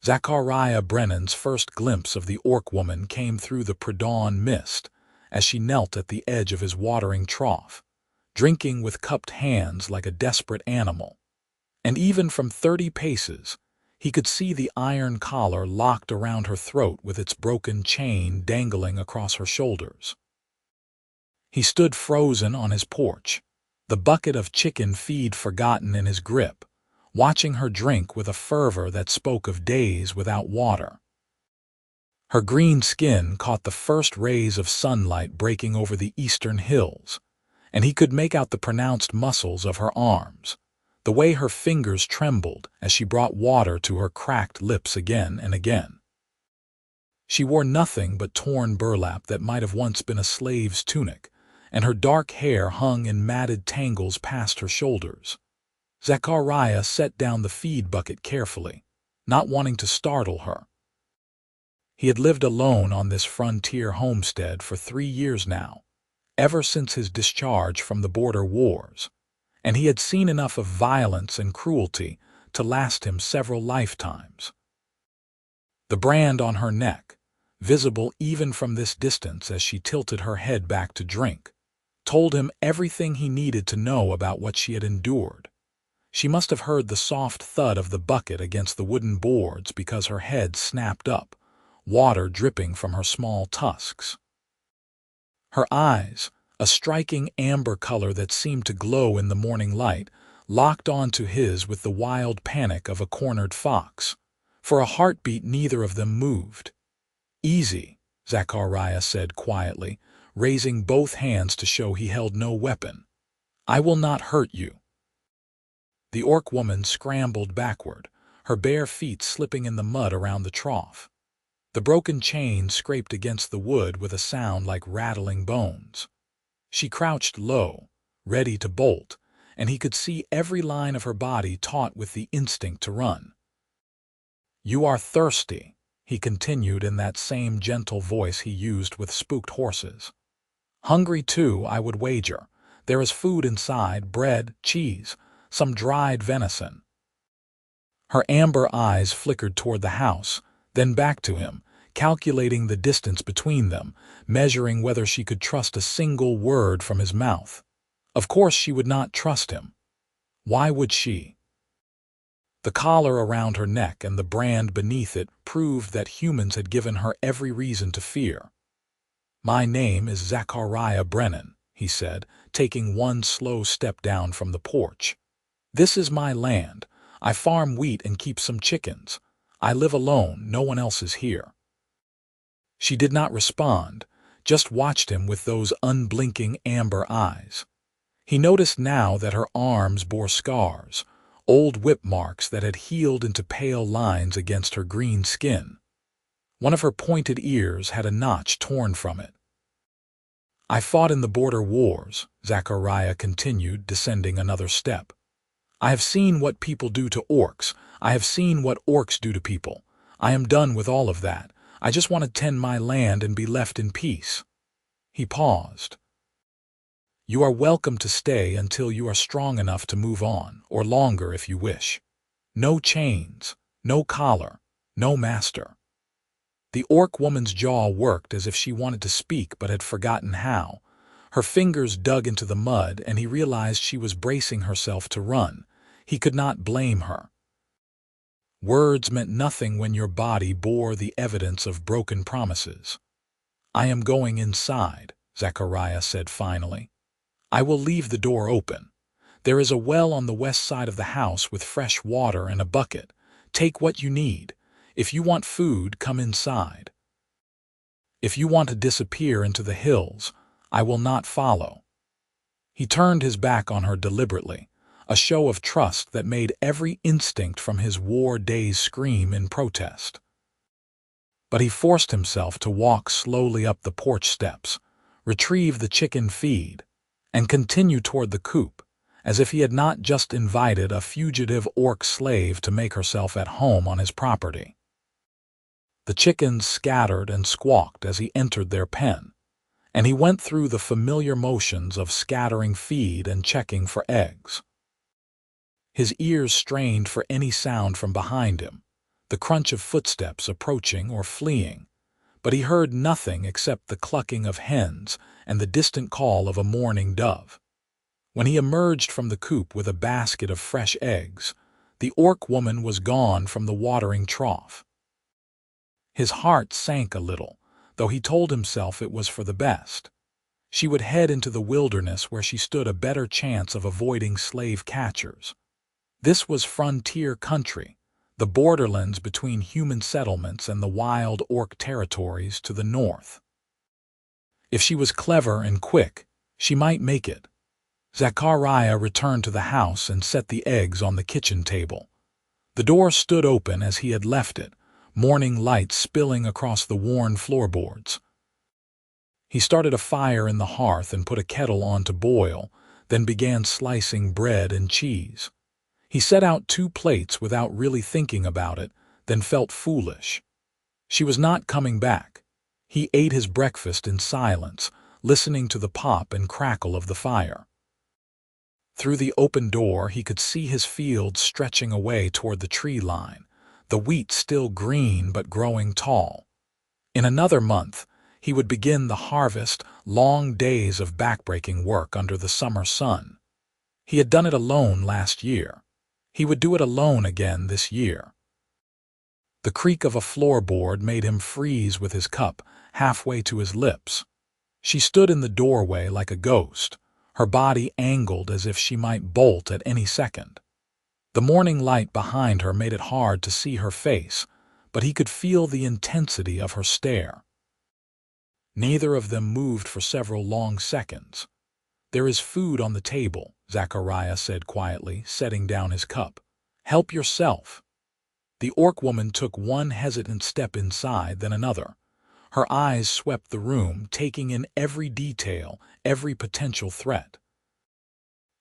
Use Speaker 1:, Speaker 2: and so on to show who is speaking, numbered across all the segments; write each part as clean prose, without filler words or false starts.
Speaker 1: Zachariah Brennan's first glimpse of the orc woman came through the pre-dawn mist as she knelt at the edge of his watering trough, drinking with cupped hands like a desperate animal. And even from 30 paces, he could see the iron collar locked around her throat with its broken chain dangling across her shoulders. He stood frozen on his porch, the bucket of chicken feed forgotten in his grip, watching her drink with a fervor that spoke of days without water. Her green skin caught the first rays of sunlight breaking over the eastern hills, and he could make out the pronounced muscles of her arms, the way her fingers trembled as she brought water to her cracked lips again and again. She wore nothing but torn burlap that might have once been a slave's tunic, and her dark hair hung in matted tangles past her shoulders. Zachariah set down the feed bucket carefully, not wanting to startle her. He had lived alone on this frontier homestead for 3 years now, ever since his discharge from the border wars, and he had seen enough of violence and cruelty to last him several lifetimes. The brand on her neck, visible even from this distance as she tilted her head back to drink, told him everything he needed to know about what she had endured. She must have heard the soft thud of the bucket against the wooden boards because her head snapped up, water dripping from her small tusks. Her eyes, a striking amber color that seemed to glow in the morning light, locked onto his with the wild panic of a cornered fox. For a heartbeat neither of them moved. "Easy," Zachariah said quietly, raising both hands to show he held no weapon. "I will not hurt you." The orc woman scrambled backward, her bare feet slipping in the mud around the trough. The broken chain scraped against the wood with a sound like rattling bones. She crouched low, ready to bolt, and he could see every line of her body taut with the instinct to run. "You are thirsty," he continued in that same gentle voice he used with spooked horses. "Hungry too, I would wager. There is food inside, bread, cheese, some dried venison." Her amber eyes flickered toward the house, then back to him, calculating the distance between them, measuring whether she could trust a single word from his mouth. Of course she would not trust him. Why would she? The collar around her neck and the brand beneath it proved that humans had given her every reason to fear. "My name is Zachariah Brennan," he said, taking one slow step down from the porch. "This is my land. I farm wheat and keep some chickens. I live alone, no one else is here." She did not respond, just watched him with those unblinking amber eyes. He noticed now that her arms bore scars, old whip marks that had healed into pale lines against her green skin. One of her pointed ears had a notch torn from it. "I fought in the border wars," Zachariah continued, descending another step. "I have seen what people do to orcs. I have seen what orcs do to people. I am done with all of that. I just want to tend my land and be left in peace." He paused. "You are welcome to stay until you are strong enough to move on, or longer if you wish. No chains, no collar, no master." The orc woman's jaw worked as if she wanted to speak but had forgotten how. Her fingers dug into the mud, and he realized she was bracing herself to run. He could not blame her. Words meant nothing when your body bore the evidence of broken promises. "I am going inside," Zachariah said finally. "I will leave the door open. There is a well on the west side of the house with fresh water and a bucket. Take what you need. If you want food, come inside. If you want to disappear into the hills, I will not follow." He turned his back on her deliberately, a show of trust that made every instinct from his war days scream in protest. But he forced himself to walk slowly up the porch steps, retrieve the chicken feed, and continue toward the coop, as if he had not just invited a fugitive orc slave to make herself at home on his property. The chickens scattered and squawked as he entered their pen, and he went through the familiar motions of scattering feed and checking for eggs. His ears strained for any sound from behind him, the crunch of footsteps approaching or fleeing, but he heard nothing except the clucking of hens and the distant call of a mourning dove. When he emerged from the coop with a basket of fresh eggs, the orc woman was gone from the watering trough. His heart sank a little, though he told himself it was for the best. She would head into the wilderness where she stood a better chance of avoiding slave catchers. This was frontier country, the borderlands between human settlements and the wild orc territories to the north. If she was clever and quick, she might make it. Zachariah returned to the house and set the eggs on the kitchen table. The door stood open as he had left it, morning light spilling across the worn floorboards. He started a fire in the hearth and put a kettle on to boil, then began slicing bread and cheese. He set out 2 plates without really thinking about it, then felt foolish. She was not coming back. He ate his breakfast in silence, listening to the pop and crackle of the fire. Through the open door he could see his fields stretching away toward the tree line, the wheat still green but growing tall. In another month, he would begin the harvest, long days of backbreaking work under the summer sun. He had done it alone last year. He would do it alone again this year. The creak of a floorboard made him freeze with his cup halfway to his lips. She stood in the doorway like a ghost, her body angled as if she might bolt at any second. The morning light behind her made it hard to see her face, but he could feel the intensity of her stare. Neither of them moved for several long seconds. "There is food on the table," Zachariah said quietly, setting down his cup. "Help yourself." The orc woman took one hesitant step inside, then another. Her eyes swept the room, taking in every detail, every potential threat.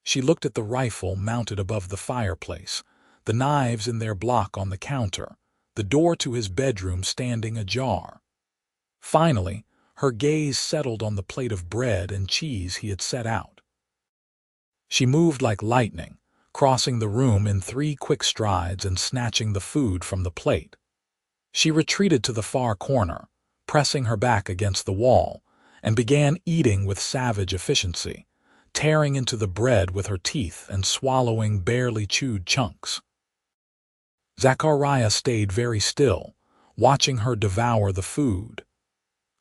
Speaker 1: She looked at the rifle mounted above the fireplace, the knives in their block on the counter, the door to his bedroom standing ajar. Finally, her gaze settled on the plate of bread and cheese he had set out. She moved like lightning, crossing the room in 3 quick strides and snatching the food from the plate. She retreated to the far corner, pressing her back against the wall, and began eating with savage efficiency, tearing into the bread with her teeth and swallowing barely chewed chunks. Zachariah stayed very still, watching her devour the food.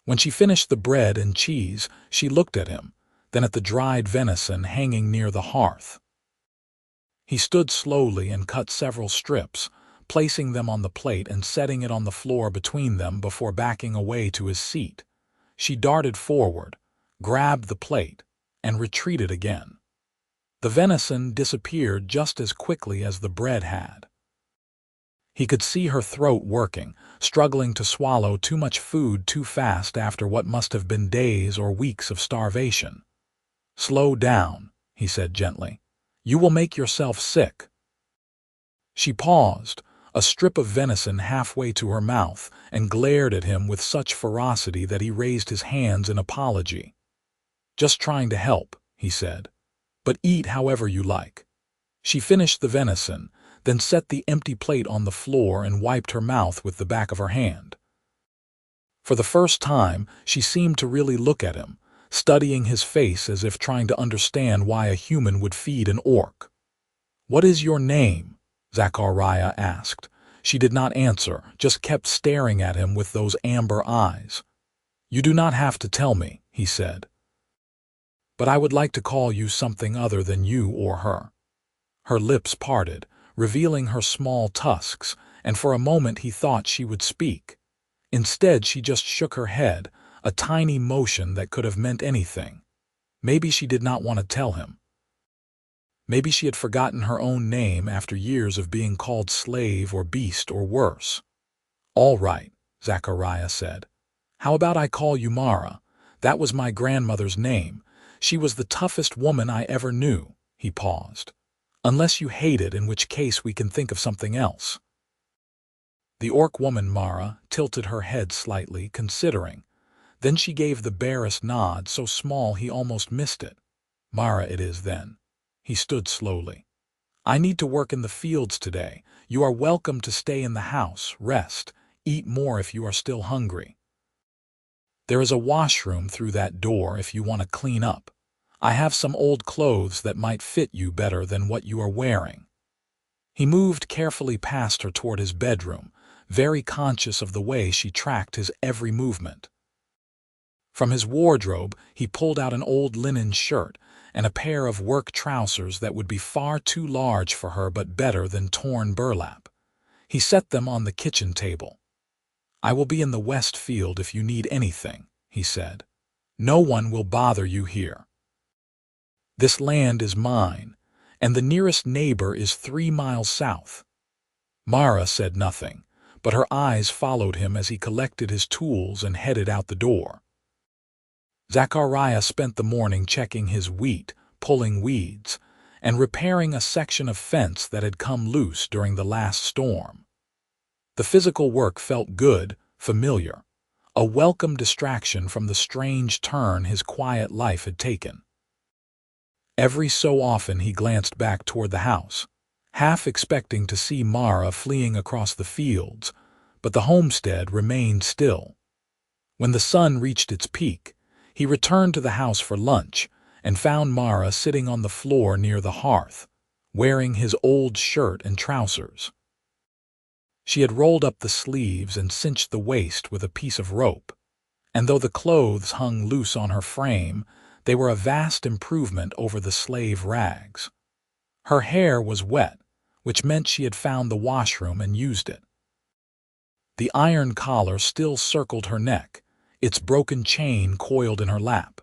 Speaker 1: When she finished the bread and cheese, she looked at him, then at the dried venison hanging near the hearth. He stood slowly and cut several strips, placing them on the plate and setting it on the floor between them before backing away to his seat. She darted forward, grabbed the plate, and retreated again. The venison disappeared just as quickly as the bread had. He could see her throat working, struggling to swallow too much food too fast after what must have been days or weeks of starvation. "Slow down," he said gently. "You will make yourself sick." She paused, a strip of venison halfway to her mouth, and glared at him with such ferocity that he raised his hands in apology. "Just trying to help," he said. "But eat however you like." She finished the venison, then set the empty plate on the floor and wiped her mouth with the back of her hand. For the first time, she seemed to really look at him, studying his face as if trying to understand why a human would feed an orc. "What is your name?" Zachariah asked. She did not answer, just kept staring at him with those amber eyes. "You do not have to tell me," he said. "But I would like to call you something other than you or her." Her lips parted, revealing her small tusks, and for a moment he thought she would speak. Instead, she just shook her head, a tiny motion that could have meant anything. Maybe she did not want to tell him. Maybe she had forgotten her own name after years of being called slave or beast or worse. "All right," Zachariah said. "How about I call you Mara? That was my grandmother's name. She was the toughest woman I ever knew." He paused. "Unless you hate it, in which case we can think of something else." The orc woman Mara tilted her head slightly, considering. Then she gave the barest nod, so small he almost missed it. "Mara it is, then." He stood slowly. I need to work in the fields today. You are welcome to stay in the house, rest, eat more if you are still hungry. There is a washroom through that door if you want to clean up. I have some old clothes that might fit you better than what you are wearing." He moved carefully past her toward his bedroom, very conscious of the way she tracked his every movement. From his wardrobe, he pulled out an old linen shirt and a pair of work trousers that would be far too large for her but better than torn burlap. He set them on the kitchen table. "I will be in the West Field if you need anything," he said. "No one will bother you here. This land is mine, and the nearest neighbor is 3 miles south." Mara said nothing, but her eyes followed him as he collected his tools and headed out the door. Zachariah spent the morning checking his wheat, pulling weeds, and repairing a section of fence that had come loose during the last storm. The physical work felt good, familiar, a welcome distraction from the strange turn his quiet life had taken. Every so often he glanced back toward the house, half expecting to see Mara fleeing across the fields, but the homestead remained still. When the sun reached its peak, he returned to the house for lunch and found Mara sitting on the floor near the hearth, wearing his old shirt and trousers. She had rolled up the sleeves and cinched the waist with a piece of rope, and though the clothes hung loose on her frame, they were a vast improvement over the slave rags. Her hair was wet, which meant she had found the washroom and used it. The iron collar still circled her neck, its broken chain coiled in her lap.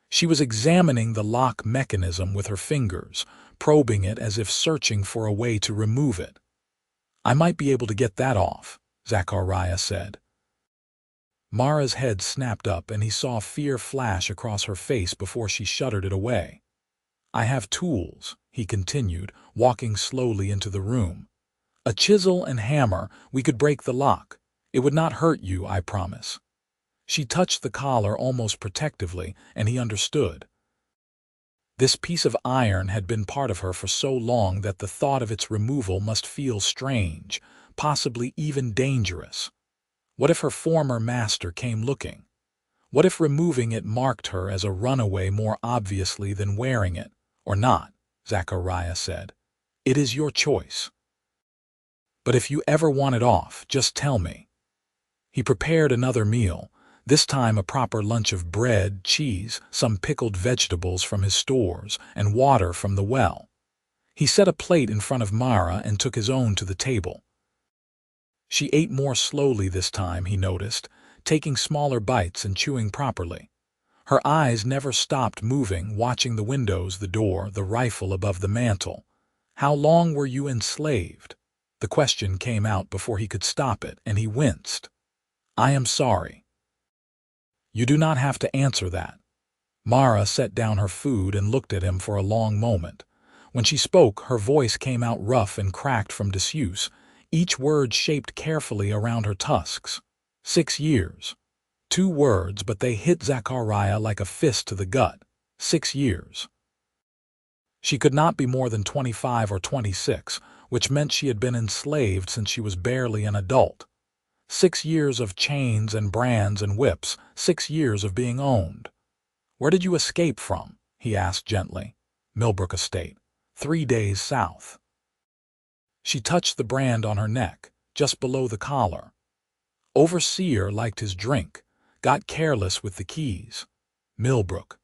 Speaker 1: She was examining the lock mechanism with her fingers, probing it as if searching for a way to remove it. "I might be able to get that off," Zachariah said. Mara's head snapped up and he saw fear flash across her face before she shuddered it away. "I have tools," he continued, walking slowly into the room. "A chisel and hammer, we could break the lock. It would not hurt you, I promise." She touched the collar almost protectively, and he understood. This piece of iron had been part of her for so long that the thought of its removal must feel strange, possibly even dangerous. What if her former master came looking? What if removing it marked her as a runaway more obviously than wearing it, or not? Zachariah said. "It is your choice. But if you ever want it off, just tell me." He prepared another meal, this time a proper lunch of bread, cheese, some pickled vegetables from his stores, and water from the well. He set a plate in front of Mara and took his own to the table. She ate more slowly this time, he noticed, taking smaller bites and chewing properly. Her eyes never stopped moving, watching the windows, the door, the rifle above the mantel. "How long were you enslaved?" The question came out before he could stop it, and he winced. "I am sorry." "You do not have to answer that." Mara set down her food and looked at him for a long moment. When she spoke, her voice came out rough and cracked from disuse, each word shaped carefully around her tusks. 6 years. 2 words, but they hit Zachariah like a fist to the gut. 6 years. She could not be more than 25 or 26, which meant she had been enslaved since she was barely an adult. 6 years of chains and brands and whips, 6 years of being owned. "Where did you escape from?" he asked gently. "Millbrook Estate, 3 days south." She touched the brand on her neck, just below the collar. "Overseer liked his drink, got careless with the keys." Millbrook.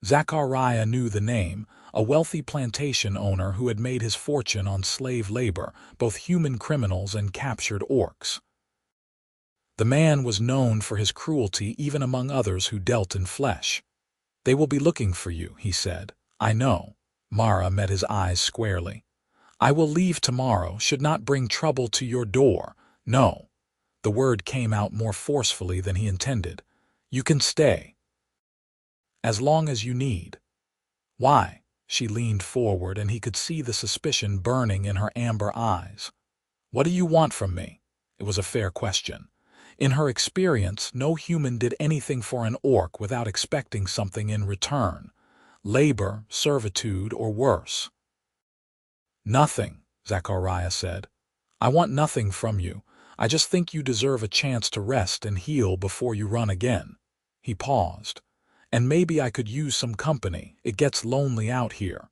Speaker 1: Zachariah knew the name, a wealthy plantation owner who had made his fortune on slave labor, both human criminals and captured orcs. The man was known for his cruelty even among others who dealt in flesh. "They will be looking for you," he said. "I know." Mara met his eyes squarely. "I will leave tomorrow, should not bring trouble to your door." "No." The word came out more forcefully than he intended. "You can stay. As long as you need." "Why?" She leaned forward, and he could see the suspicion burning in her amber eyes. "What do you want from me?" It was a fair question. In her experience, no human did anything for an orc without expecting something in return. Labor, servitude, or worse. Nothing, Zachariah said. I want nothing from you. I just think you deserve a chance to rest and heal before you run again. He paused. And maybe I could use some company. It gets lonely out here.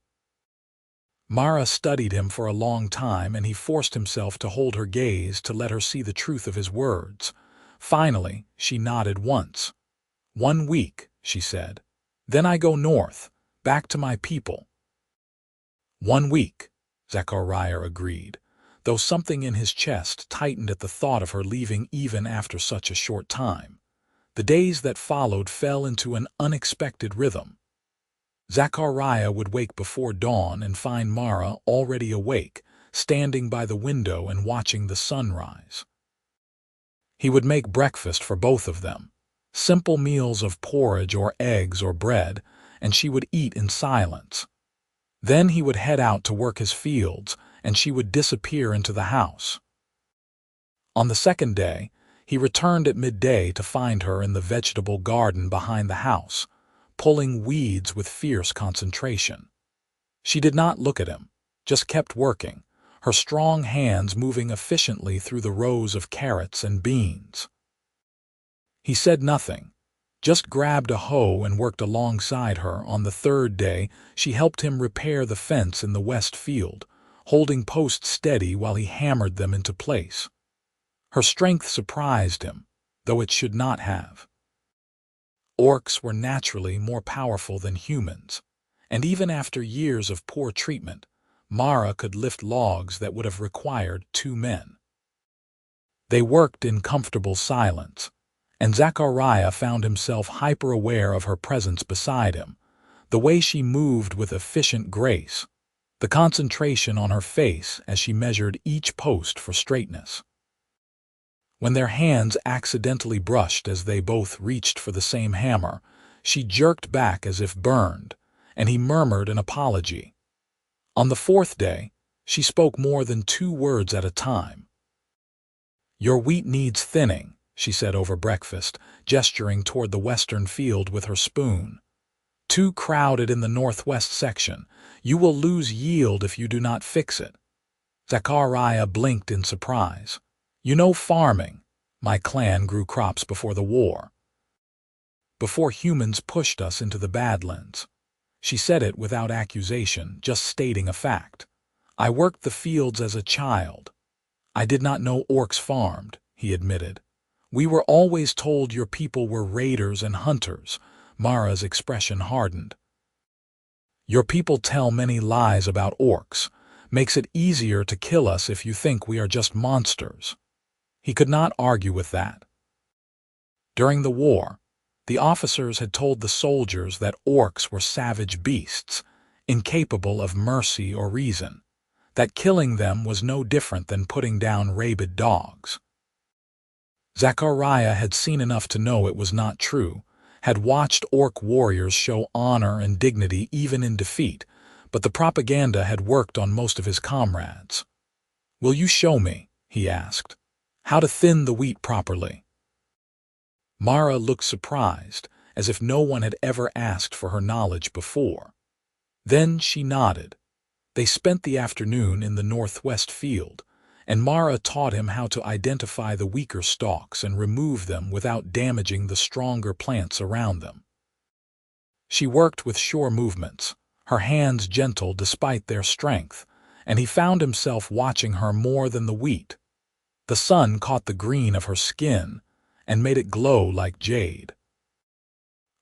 Speaker 1: Mara studied him for a long time, and he forced himself to hold her gaze to let her see the truth of his words. Finally, she nodded once. 1 week, she said. Then I go north, back to my people. 1 week, Zachariah agreed, though something in his chest tightened at the thought of her leaving even after such a short time. The days that followed fell into an unexpected rhythm. Zachariah would wake before dawn and find Mara already awake, standing by the window and watching the sunrise. He would make breakfast for both of them, simple meals of porridge or eggs or bread, and she would eat in silence. Then he would head out to work his fields, and she would disappear into the house. On the second day, he returned at midday to find her in the vegetable garden behind the house, pulling weeds with fierce concentration. She did not look at him, just kept working, her strong hands moving efficiently through the rows of carrots and beans. He said nothing, just grabbed a hoe and worked alongside her. On the third day, she helped him repair the fence in the west field, holding posts steady while he hammered them into place. Her strength surprised him, though it should not have. Orcs were naturally more powerful than humans, and even after years of poor treatment, Mara could lift logs that would have required 2 men. They worked in comfortable silence, and Zachariah found himself hyper-aware of her presence beside him, the way she moved with efficient grace, the concentration on her face as she measured each post for straightness. When their hands accidentally brushed as they both reached for the same hammer, she jerked back as if burned, and he murmured an apology. On the fourth day, she spoke more than 2 words at a time. "Your wheat needs thinning," she said over breakfast, gesturing toward the western field with her spoon. "Too crowded in the northwest section. You will lose yield if you do not fix it." Zachariah blinked in surprise. "You know farming. My clan grew crops before the war. Before humans pushed us into the Badlands." She said it without accusation, just stating a fact. "I worked the fields as a child." "I did not know orcs farmed," he admitted. "We were always told your people were raiders and hunters." Mara's expression hardened. "Your people tell many lies about orcs. Makes it easier to kill us if you think we are just monsters." He could not argue with that. During the war, the officers had told the soldiers that orcs were savage beasts, incapable of mercy or reason, that killing them was no different than putting down rabid dogs. Zachariah had seen enough to know it was not true, had watched orc warriors show honor and dignity even in defeat, but the propaganda had worked on most of his comrades. "Will you show me," he asked, "how to thin the wheat properly?" Mara looked surprised, as if no one had ever asked for her knowledge before. Then she nodded. They spent the afternoon in the northwest field, and Mara taught him how to identify the weaker stalks and remove them without damaging the stronger plants around them. She worked with sure movements, her hands gentle despite their strength, and he found himself watching her more than the wheat. The sun caught the green of her skin and made it glow like jade.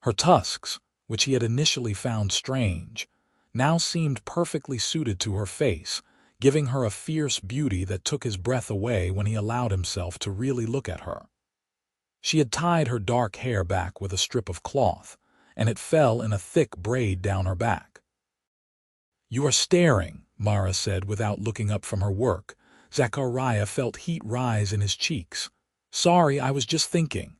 Speaker 1: Her tusks, which he had initially found strange, now seemed perfectly suited to her face, giving her a fierce beauty that took his breath away when he allowed himself to really look at her. She had tied her dark hair back with a strip of cloth, and it fell in a thick braid down her back. "You are staring," Mara said without looking up from her work. Zachariah felt heat rise in his cheeks. "Sorry, I was just thinking."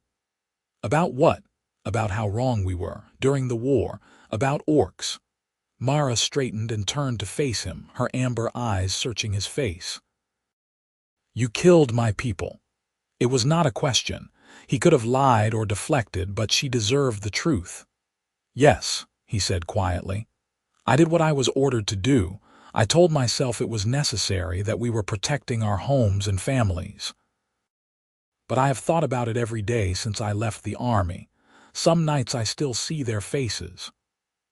Speaker 1: "About what?" "About how wrong we were, during the war, about orcs." Mara straightened and turned to face him, her amber eyes searching his face. "You killed my people." It was not a question. He could have lied or deflected, but she deserved the truth. "Yes," he said quietly. "I did what I was ordered to do. I told myself it was necessary, that we were protecting our homes and families. But I have thought about it every day since I left the army. Some nights I still see their faces.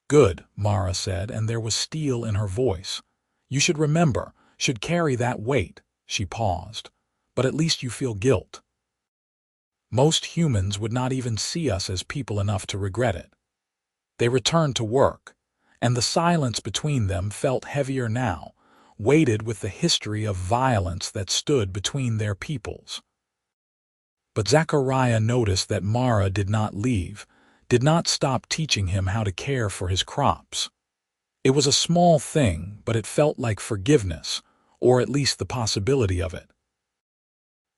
Speaker 1: Good, Mara said, and there was steel in her voice. You should remember, should carry that weight. She paused. But at least you feel guilt. Most humans would not even see us as people enough to regret it. They returned to work, and the silence between them felt heavier now, weighted with the history of violence that stood between their peoples. But Zachariah noticed that Mara did not leave, did not stop teaching him how to care for his crops. It was a small thing, but it felt like forgiveness, or at least the possibility of it.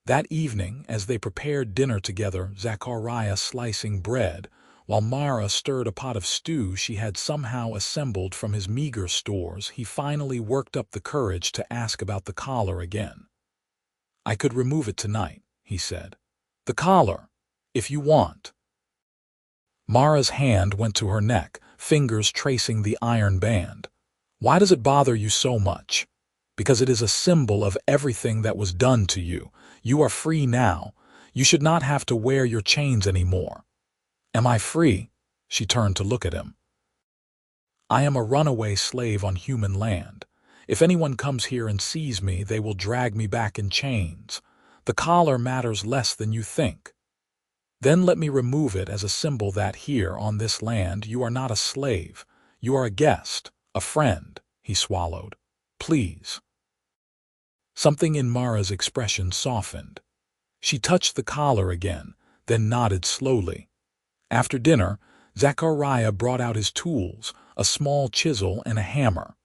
Speaker 1: That evening, as they prepared dinner together, Zachariah slicing bread, while Mara stirred a pot of stew she had somehow assembled from his meager stores, he finally worked up the courage to ask about the collar again. I could remove it tonight, he said. The collar, if you want. Mara's hand went to her neck, fingers tracing the iron band. Why does it bother you so much? Because it is a symbol of everything that was done to you. You are free now. You should not have to wear your chains anymore. Am I free? She turned to look at him. I am a runaway slave on human land. If anyone comes here and sees me, they will drag me back in chains. The collar matters less than you think. Then let me remove it as a symbol that here, on this land, you are not a slave. You are a guest, a friend. He swallowed. Please. Something in Mara's expression softened. She touched the collar again, then nodded slowly. After dinner, Zachariah brought out his tools, a small chisel and a hammer.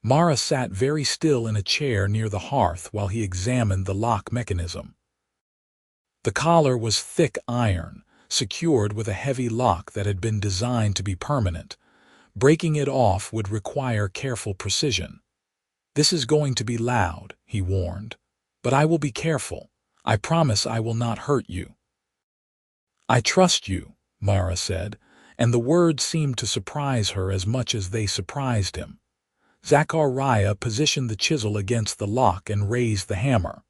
Speaker 1: Mara sat very still in a chair near the hearth while he examined the lock mechanism. The collar was thick iron, secured with a heavy lock that had been designed to be permanent. Breaking it off would require careful precision. This is going to be loud, he warned. But I will be careful. I promise I will not hurt you. I trust you, Mara said, and the words seemed to surprise her as much as they surprised him. Zachariah positioned the chisel against the lock and raised the hammer.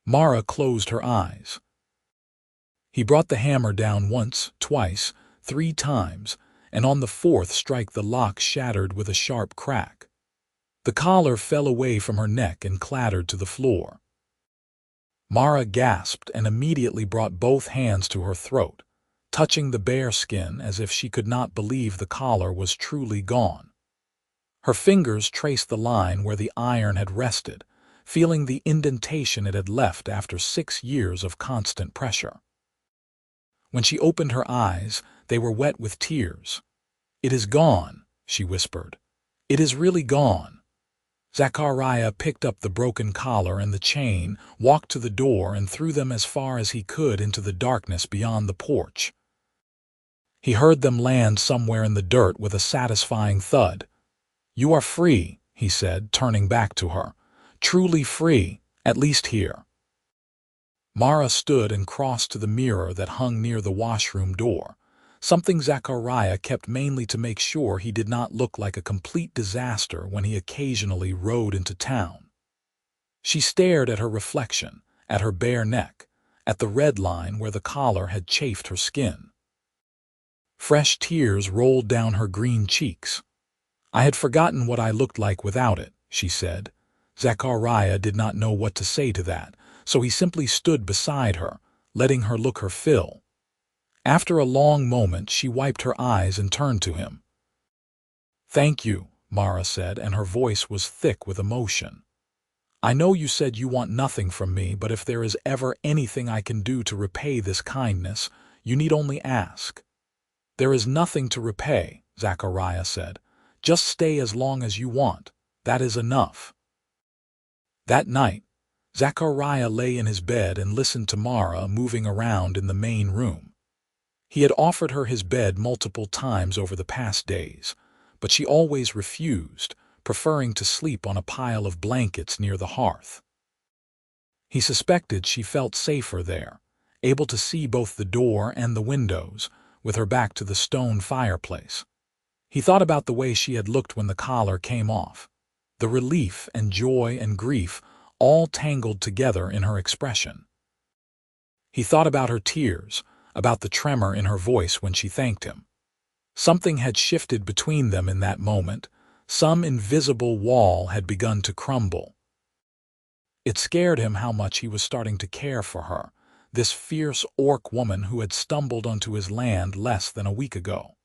Speaker 1: Mara closed her eyes. He brought the hammer down once, twice, 3 times, and on the 4th strike the lock shattered with a sharp crack. The collar fell away from her neck and clattered to the floor. Mara gasped and immediately brought both hands to her throat, touching the bare skin as if she could not believe the collar was truly gone. Her fingers traced the line where the iron had rested, feeling the indentation it had left after 6 years of constant pressure. When she opened her eyes, they were wet with tears. It is gone, she whispered. It is really gone. Zachariah picked up the broken collar and the chain, walked to the door and threw them as far as he could into the darkness beyond the porch. He heard them land somewhere in the dirt with a satisfying thud. You are free, he said, turning back to her. Truly free, at least here. Mara stood and crossed to the mirror that hung near the washroom door, something Zachariah kept mainly to make sure he did not look like a complete disaster when he occasionally rode into town. She stared at her reflection, at her bare neck, at the red line where the collar had chafed her skin. Fresh tears rolled down her green cheeks. I had forgotten what I looked like without it, she said. Zachariah did not know what to say to that, so he simply stood beside her, letting her look her fill. After a long moment, she wiped her eyes and turned to him. Thank you, Mara said, and her voice was thick with emotion. I know you said you want nothing from me, but if there is ever anything I can do to repay this kindness, you need only ask. There is nothing to repay, Zachariah said. Just stay as long as you want. That is enough. That night, Zachariah lay in his bed and listened to Mara moving around in the main room. He had offered her his bed multiple times over the past days, but she always refused, preferring to sleep on a pile of blankets near the hearth. He suspected she felt safer there, able to see both the door and the windows, with her back to the stone fireplace. He thought about the way she had looked when the collar came off. the relief and joy and grief all tangled together in her expression. He thought about her tears, about the tremor in her voice when she thanked him. Something had shifted between them in that moment. Some invisible wall had begun to crumble. It scared him how much he was starting to care for her, this fierce orc woman who had stumbled onto his land less than a week ago.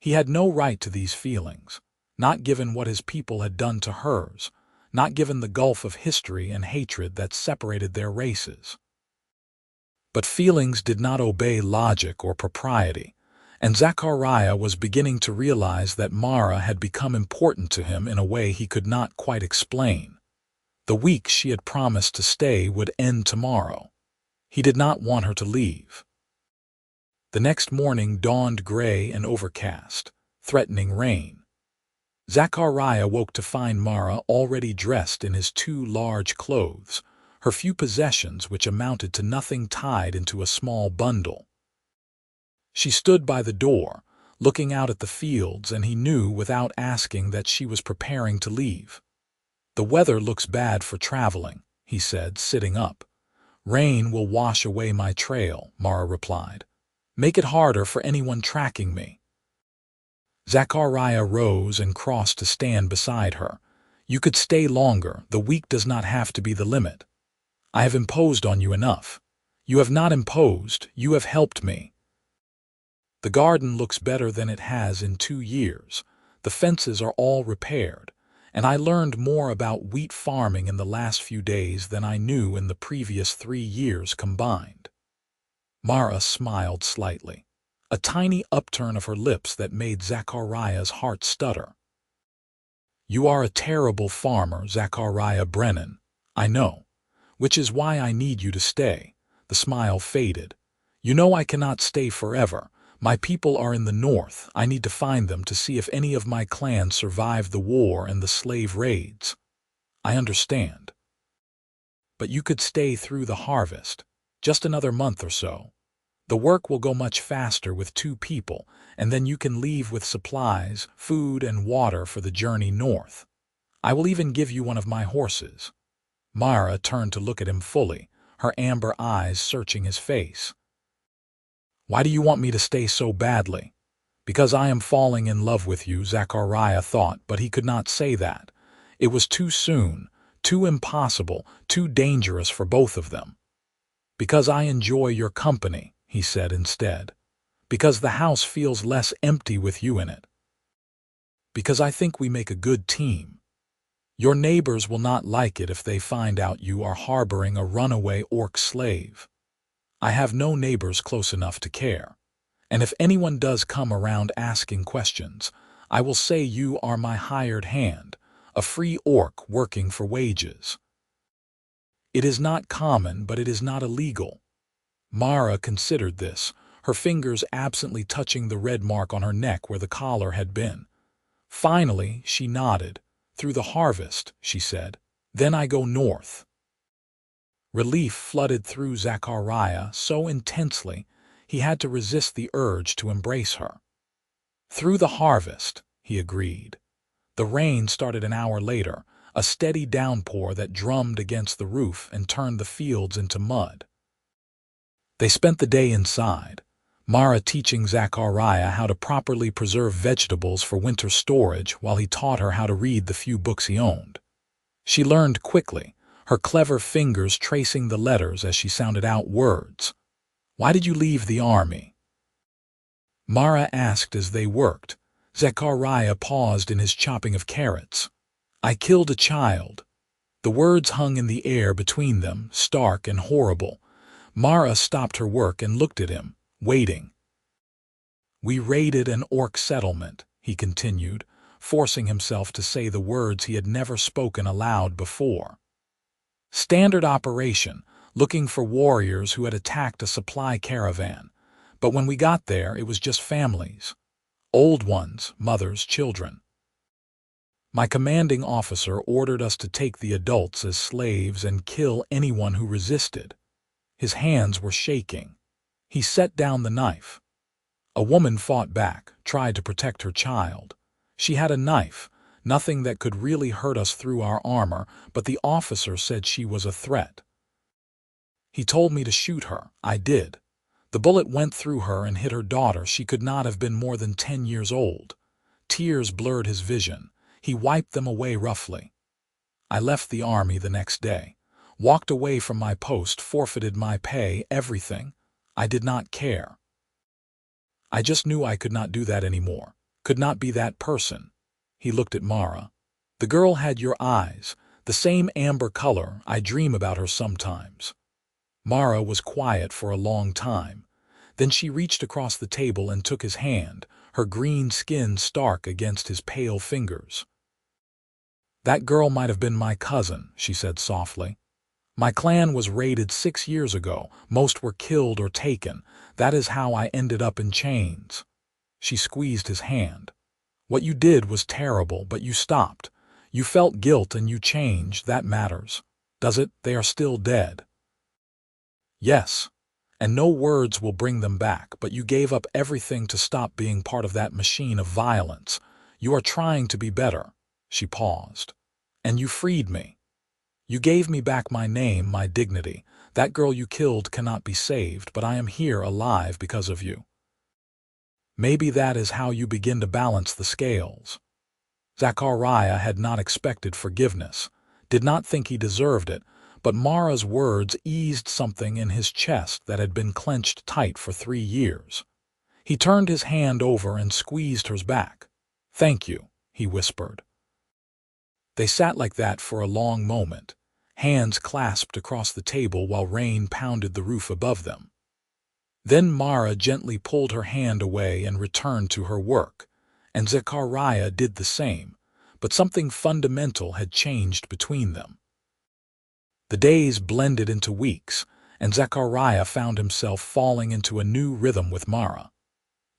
Speaker 1: He had no right to these feelings, not given what his people had done to hers, not given the gulf of history and hatred that separated their races. But feelings did not obey logic or propriety, and Zachariah was beginning to realize that Mara had become important to him in a way he could not quite explain. The week she had promised to stay would end tomorrow. He did not want her to leave. The next morning dawned gray and overcast, threatening rain. Zachariah woke to find Mara already dressed in his 2 large clothes, her few possessions which amounted to nothing tied into a small bundle. She stood by the door, looking out at the fields, and he knew without asking that she was preparing to leave. "The weather looks bad for traveling," he said, sitting up. "Rain will wash away my trail," Mara replied. "Make it harder for anyone tracking me." Zachariah rose and crossed to stand beside her. "You could stay longer. The week does not have to be the limit. I have imposed on you enough. You have not imposed, you have helped me. The garden looks better than it has in 2 years. The fences are all repaired, and I learned more about wheat farming in the last few days than I knew in the previous 3 years combined." Mara smiled slightly, a tiny upturn of her lips that made Zachariah's heart stutter. "You are a terrible farmer, Zachariah Brennan, I know, which is why I need you to stay." The smile faded. "You know I cannot stay forever. My people are in the north. I need to find them to see if any of my clan survived the war and the slave raids. I understand. But you could stay through the harvest, just another month or so. The work will go much faster with 2 people, and then you can leave with supplies, food, and water for the journey north. I will even give you one of my horses." Mara turned to look at him fully, her amber eyes searching his face. "Why do you want me to stay so badly?" "Because I am falling in love with you," Zachariah thought, but he could not say that. It was too soon, too impossible, too dangerous for both of them. "Because I enjoy your company," he said instead. "Because the house feels less empty with you in it. Because I think we make a good team. Your neighbors will not like it if they find out you are harboring a runaway orc slave. I have no neighbors close enough to care. And if anyone does come around asking questions, I will say you are my hired hand, a free orc working for wages. It is not common, but it is not illegal." Mara considered this, her fingers absently touching the red mark on her neck where the collar had been. Finally, she nodded. "Through the harvest," she said. "Then I go north." Relief flooded through Zachariah so intensely he had to resist the urge to embrace her. "Through the harvest," he agreed. The rain started an hour later, a steady downpour that drummed against the roof and turned the fields into mud. They spent the day inside, Mara teaching Zachariah how to properly preserve vegetables for winter storage while he taught her how to read the few books he owned. She learned quickly, her clever fingers tracing the letters as she sounded out words. "Why did you leave the army?" Mara asked as they worked. Zachariah paused in his chopping of carrots. "I killed a child." The words hung in the air between them, stark and horrible. Mara stopped her work and looked at him, waiting. "We raided an orc settlement," he continued, forcing himself to say the words he had never spoken aloud before. "Standard operation, looking for warriors who had attacked a supply caravan. But when we got there, it was just families. Old ones, mothers, children. My commanding officer ordered us to take the adults as slaves and kill anyone who resisted." His hands were shaking. He set down the knife. "A woman fought back, tried to protect her child. She had a knife, Nothing that could really hurt us through our armor, but the officer said she was a threat. He told me to shoot her. I did. The bullet went through her and hit her daughter. She could not have been more than 10 years old. Tears blurred his vision. He wiped them away roughly. I left the army the next day. Walked away from my post, forfeited my pay, everything. I did not care. I just knew I could not do that anymore. Could not be that person. He looked at Mara. The girl had your eyes, the same amber color. I dream about her sometimes. Mara was quiet for a long time. Then she reached across the table and took his hand, her green skin stark against his pale fingers. That girl might have been my cousin, she said softly. My clan was raided 6 years ago. Most were killed or taken. That is how I ended up in chains. She squeezed his hand. What you did was terrible, but you stopped. You felt guilt and you changed. That matters. Does it? They are still dead. Yes. And no words will bring them back, but you gave up everything to stop being part of that machine of violence. You are trying to be better. She paused. And you freed me. You gave me back my name, my dignity. That girl you killed cannot be saved, but I am here alive because of you. Maybe that is how you begin to balance the scales. Zachariah had not expected forgiveness, did not think he deserved it, but Mara's words eased something in his chest that had been clenched tight for 3 years. He turned his hand over and squeezed hers back. Thank you, he whispered. They sat like that for a long moment, hands clasped across the table while rain pounded the roof above them. Then Mara gently pulled her hand away and returned to her work, and Zachariah did the same, but something fundamental had changed between them. The days blended into weeks, and Zachariah found himself falling into a new rhythm with Mara.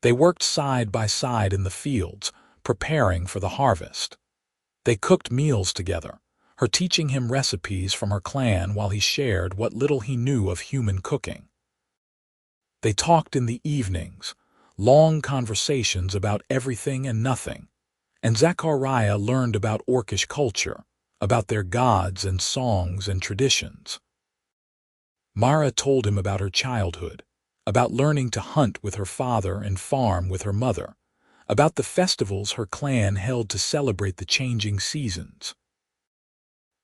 Speaker 1: They worked side by side in the fields, preparing for the harvest. They cooked meals together, her teaching him recipes from her clan while he shared what little he knew of human cooking. They talked in the evenings, long conversations about everything and nothing, and Zachariah learned about Orcish culture, about their gods and songs and traditions. Mara told him about her childhood, about learning to hunt with her father and farm with her mother, about the festivals her clan held to celebrate the changing seasons.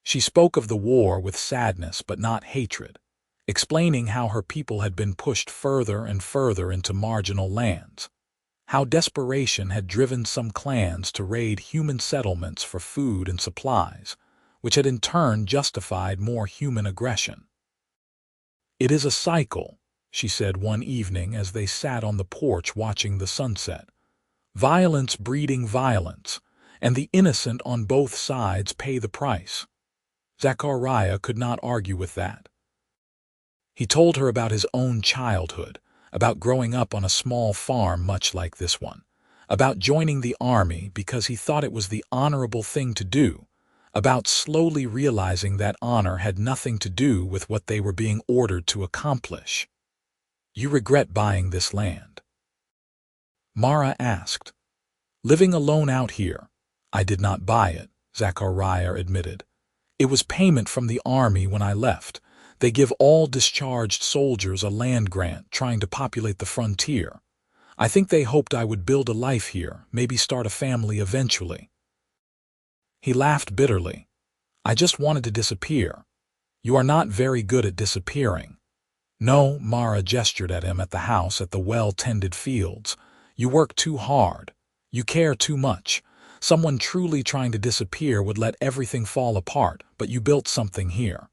Speaker 1: She spoke of the war with sadness but not hatred, explaining how her people had been pushed further and further into marginal lands, how desperation had driven some clans to raid human settlements for food and supplies, which had in turn justified more human aggression. It is a cycle, she said one evening as they sat on the porch watching the sunset. Violence breeding violence, and the innocent on both sides pay the price. Zachariah could not argue with that. He told her about his own childhood, about growing up on a small farm much like this one, about joining the army because he thought it was the honorable thing to do, about slowly realizing that honor had nothing to do with what they were being ordered to accomplish. You regret buying this land? Mara asked. Living alone out here. I did not buy it, Zachariah admitted. It was payment from the army when I left. They give all discharged soldiers a land grant trying to populate the frontier. I think they hoped I would build a life here, maybe start a family eventually. He laughed bitterly. I just wanted to disappear. You are not very good at disappearing. No, Mara gestured at him at the house at the well-tended fields. You work too hard. You care too much. Someone truly trying to disappear would let everything fall apart, but you built something here.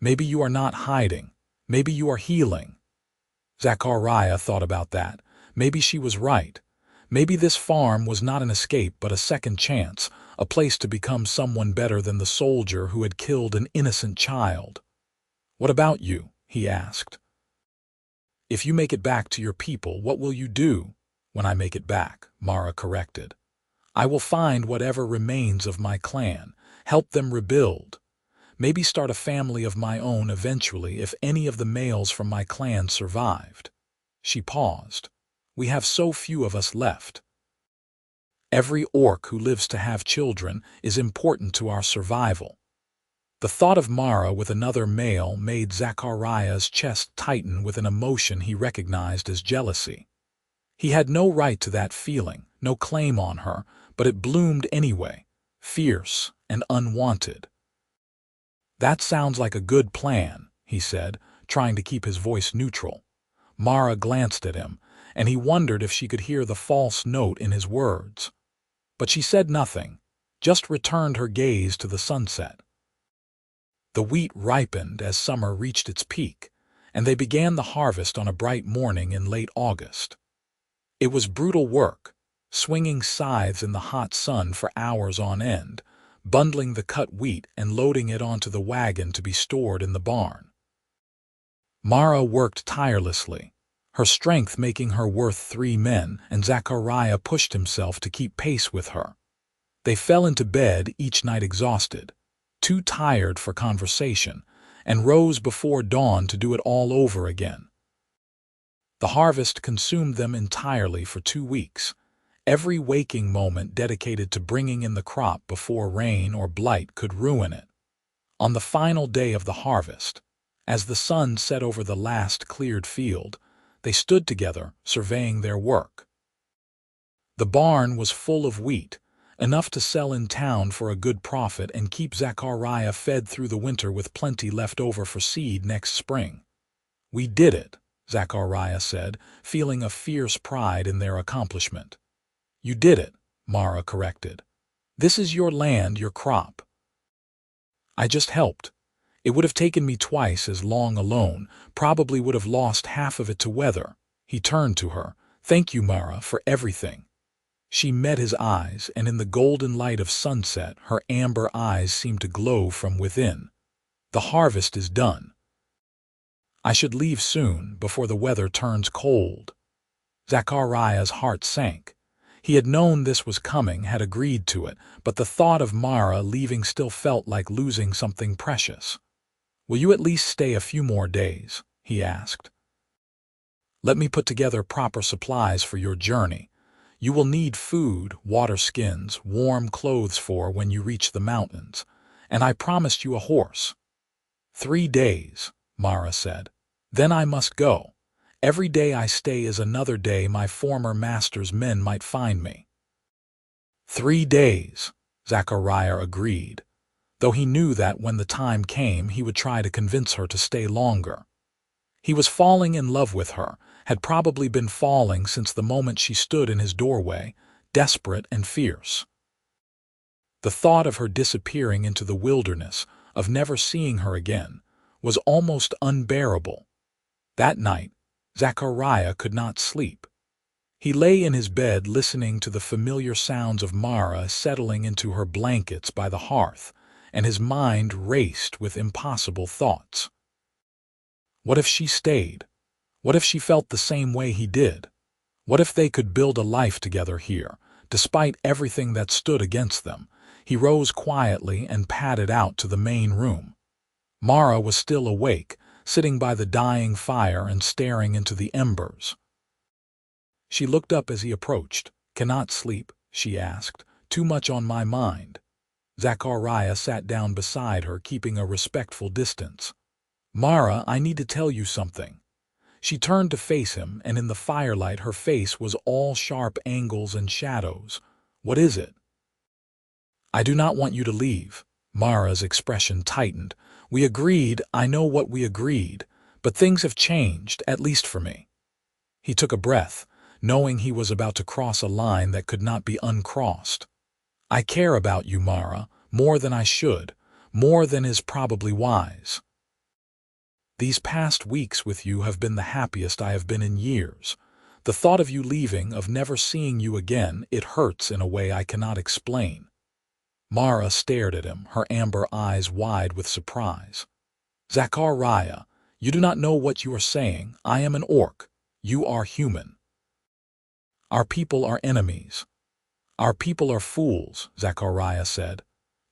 Speaker 1: Maybe you are not hiding. Maybe you are healing. Zachariah thought about that. Maybe she was right. Maybe this farm was not an escape but a second chance, a place to become someone better than the soldier who had killed an innocent child. What about you? He asked. If you make it back to your people, what will you do? When I make it back, Mara corrected. I will find whatever remains of my clan, help them rebuild. Maybe start a family of my own eventually if any of the males from my clan survived. She paused. We have so few of us left. Every orc who lives to have children is important to our survival. The thought of Mara with another male made Zachariah's chest tighten with an emotion he recognized as jealousy. He had no right to that feeling, no claim on her, but it bloomed anyway, fierce and unwanted. "That sounds like a good plan," he said, trying to keep his voice neutral. Mara glanced at him, and he wondered if she could hear the false note in his words. But she said nothing, just returned her gaze to the sunset. The wheat ripened as summer reached its peak, and they began the harvest on a bright morning in late August. It was brutal work, swinging scythes in the hot sun for hours on end, bundling the cut wheat and loading it onto the wagon to be stored in the barn. Mara worked tirelessly, her strength making her worth 3 men, and Zachariah pushed himself to keep pace with her. They fell into bed each night exhausted, too tired for conversation, and rose before dawn to do it all over again. The harvest consumed them entirely for 2 weeks, every waking moment dedicated to bringing in the crop before rain or blight could ruin it. On the final day of the harvest, as the sun set over the last cleared field, they stood together, surveying their work. The barn was full of wheat, enough to sell in town for a good profit and keep Zachariah fed through the winter with plenty left over for seed next spring. "We did it," Zachariah said, feeling a fierce pride in their accomplishment. "You did it," Mara corrected. "This is your land, your crop. I just helped. It would have taken me twice as long alone, probably would have lost half of it to weather." He turned to her. "Thank you, Mara, for everything." She met his eyes, and in the golden light of sunset, her amber eyes seemed to glow from within. "The harvest is done. I should leave soon, before the weather turns cold." Zachariah's heart sank. He had known this was coming, had agreed to it, but the thought of Mara leaving still felt like losing something precious. "Will you at least stay a few more days?" he asked. "Let me put together proper supplies for your journey. You will need food, water skins, warm clothes for when you reach the mountains, and I promised you a horse." 3 days, Mara said. "Then I must go. Every day I stay is another day my former master's men might find me." 3 days, Zachariah agreed, though he knew that when the time came he would try to convince her to stay longer. He was falling in love with her, had probably been falling since the moment she stood in his doorway, desperate and fierce. The thought of her disappearing into the wilderness, of never seeing her again, was almost unbearable. That night, Zachariah could not sleep. He lay in his bed listening to the familiar sounds of Mara settling into her blankets by the hearth, and his mind raced with impossible thoughts. What if she stayed? What if she felt the same way he did? What if they could build a life together here, despite everything that stood against them? He rose quietly and padded out to the main room. Mara was still awake, sitting by the dying fire and staring into the embers. She looked up as he approached. "Cannot sleep?" she asked. "Too much on my mind." Zachariah sat down beside her, keeping a respectful distance. "Mara, I need to tell you something." She turned to face him, and in the firelight her face was all sharp angles and shadows. "What is it?" "I do not want you to leave." Mara's expression tightened. "We agreed, I know what we agreed, but things have changed, at least for me." He took a breath, knowing he was about to cross a line that could not be uncrossed. "I care about you, Mara, more than I should, more than is probably wise. These past weeks with you have been the happiest I have been in years. The thought of you leaving, of never seeing you again, it hurts in a way I cannot explain." Mara stared at him, her amber eyes wide with surprise. "Zachariah, you do not know what you are saying. I am an orc. You are human. Our people are enemies. Our people are fools," Zachariah said,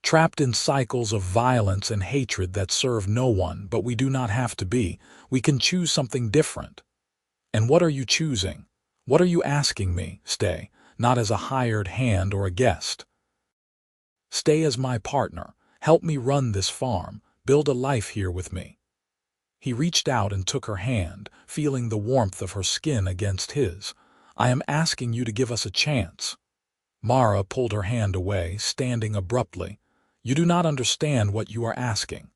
Speaker 1: "trapped in cycles of violence and hatred that serve no one, but we do not have to be. We can choose something different." "And what are you choosing? What are you asking me?" "Stay. not as a hired hand or a guest. Stay as my partner, help me run this farm, build a life here with me. He reached out and took her hand, feeling the warmth of her skin against his. I am asking you to give us a chance. Mara pulled her hand away, standing abruptly. You do not understand what you are asking.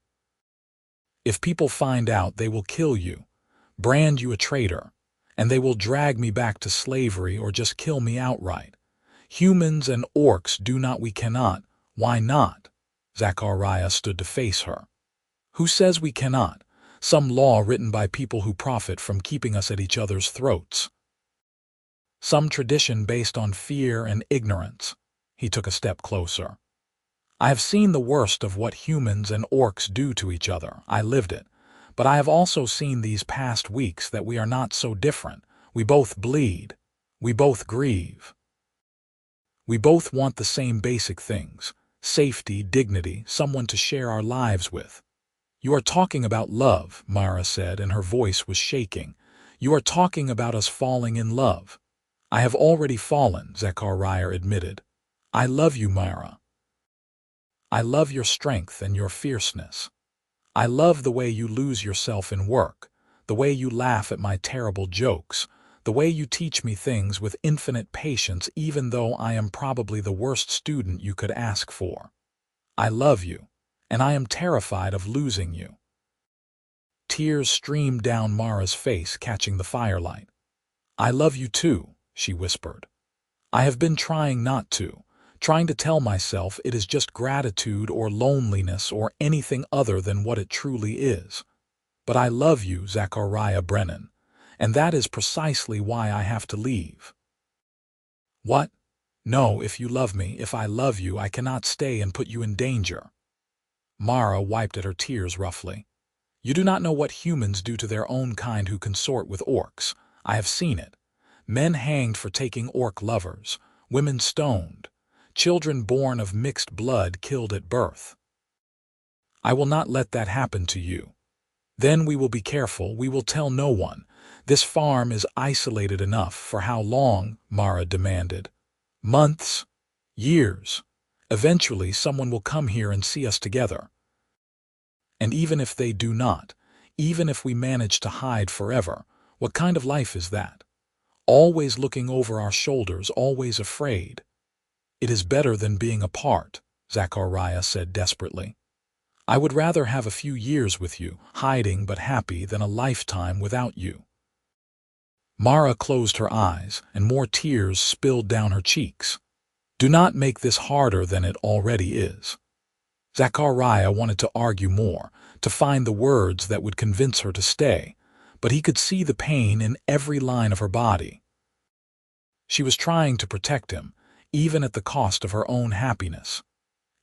Speaker 1: If people find out, they will kill you, brand you a traitor, and they will drag me back to slavery or just kill me outright. Humans and orcs do not, we cannot. Why not? Zachariah stood to face her. Who says we cannot? Some law written by people who profit from keeping us at each other's throats. Some tradition based on fear and ignorance. He took a step closer. I have seen the worst of what humans and orcs do to each other. I lived it. But I have also seen these past weeks that we are not so different. We both bleed. We both grieve. We both want the same basic things: safety, dignity, someone to share our lives with. You are talking about love, Mara said, and her voice was shaking. You are talking about us falling in love. I have already fallen, Zachariah admitted. I love you, Mara. I love your strength and your fierceness. I love the way you lose yourself in work, the way you laugh at my terrible jokes, the way you teach me things with infinite patience even though I am probably the worst student you could ask for. I love you, and I am terrified of losing you. Tears streamed down Mara's face, catching the firelight. I love you too, she whispered. I have been trying not to, trying to tell myself it is just gratitude or loneliness or anything other than what it truly is. But I love you, Zachariah Brennan, and that is precisely why I have to leave. What? No, if you love me, if I love you, I cannot stay and put you in danger. Mara wiped at her tears roughly. You do not know what humans do to their own kind who consort with orcs. I have seen it. Men hanged for taking orc lovers, women stoned, children born of mixed blood killed at birth. I will not let that happen to you. Then we will be careful, we will tell no one. This farm is isolated enough. For how long? Mara demanded. Months? Years? Eventually someone will come here and see us together. And even if they do not, even if we manage to hide forever, what kind of life is that? Always looking over our shoulders, always afraid. It is better than being apart, Zachariah said desperately. I would rather have a few years with you, hiding but happy, than a lifetime without you. Mara closed her eyes, and more tears spilled down her cheeks. Do not make this harder than it already is. Zachariah wanted to argue more, to find the words that would convince her to stay, but he could see the pain in every line of her body. She was trying to protect him, even at the cost of her own happiness.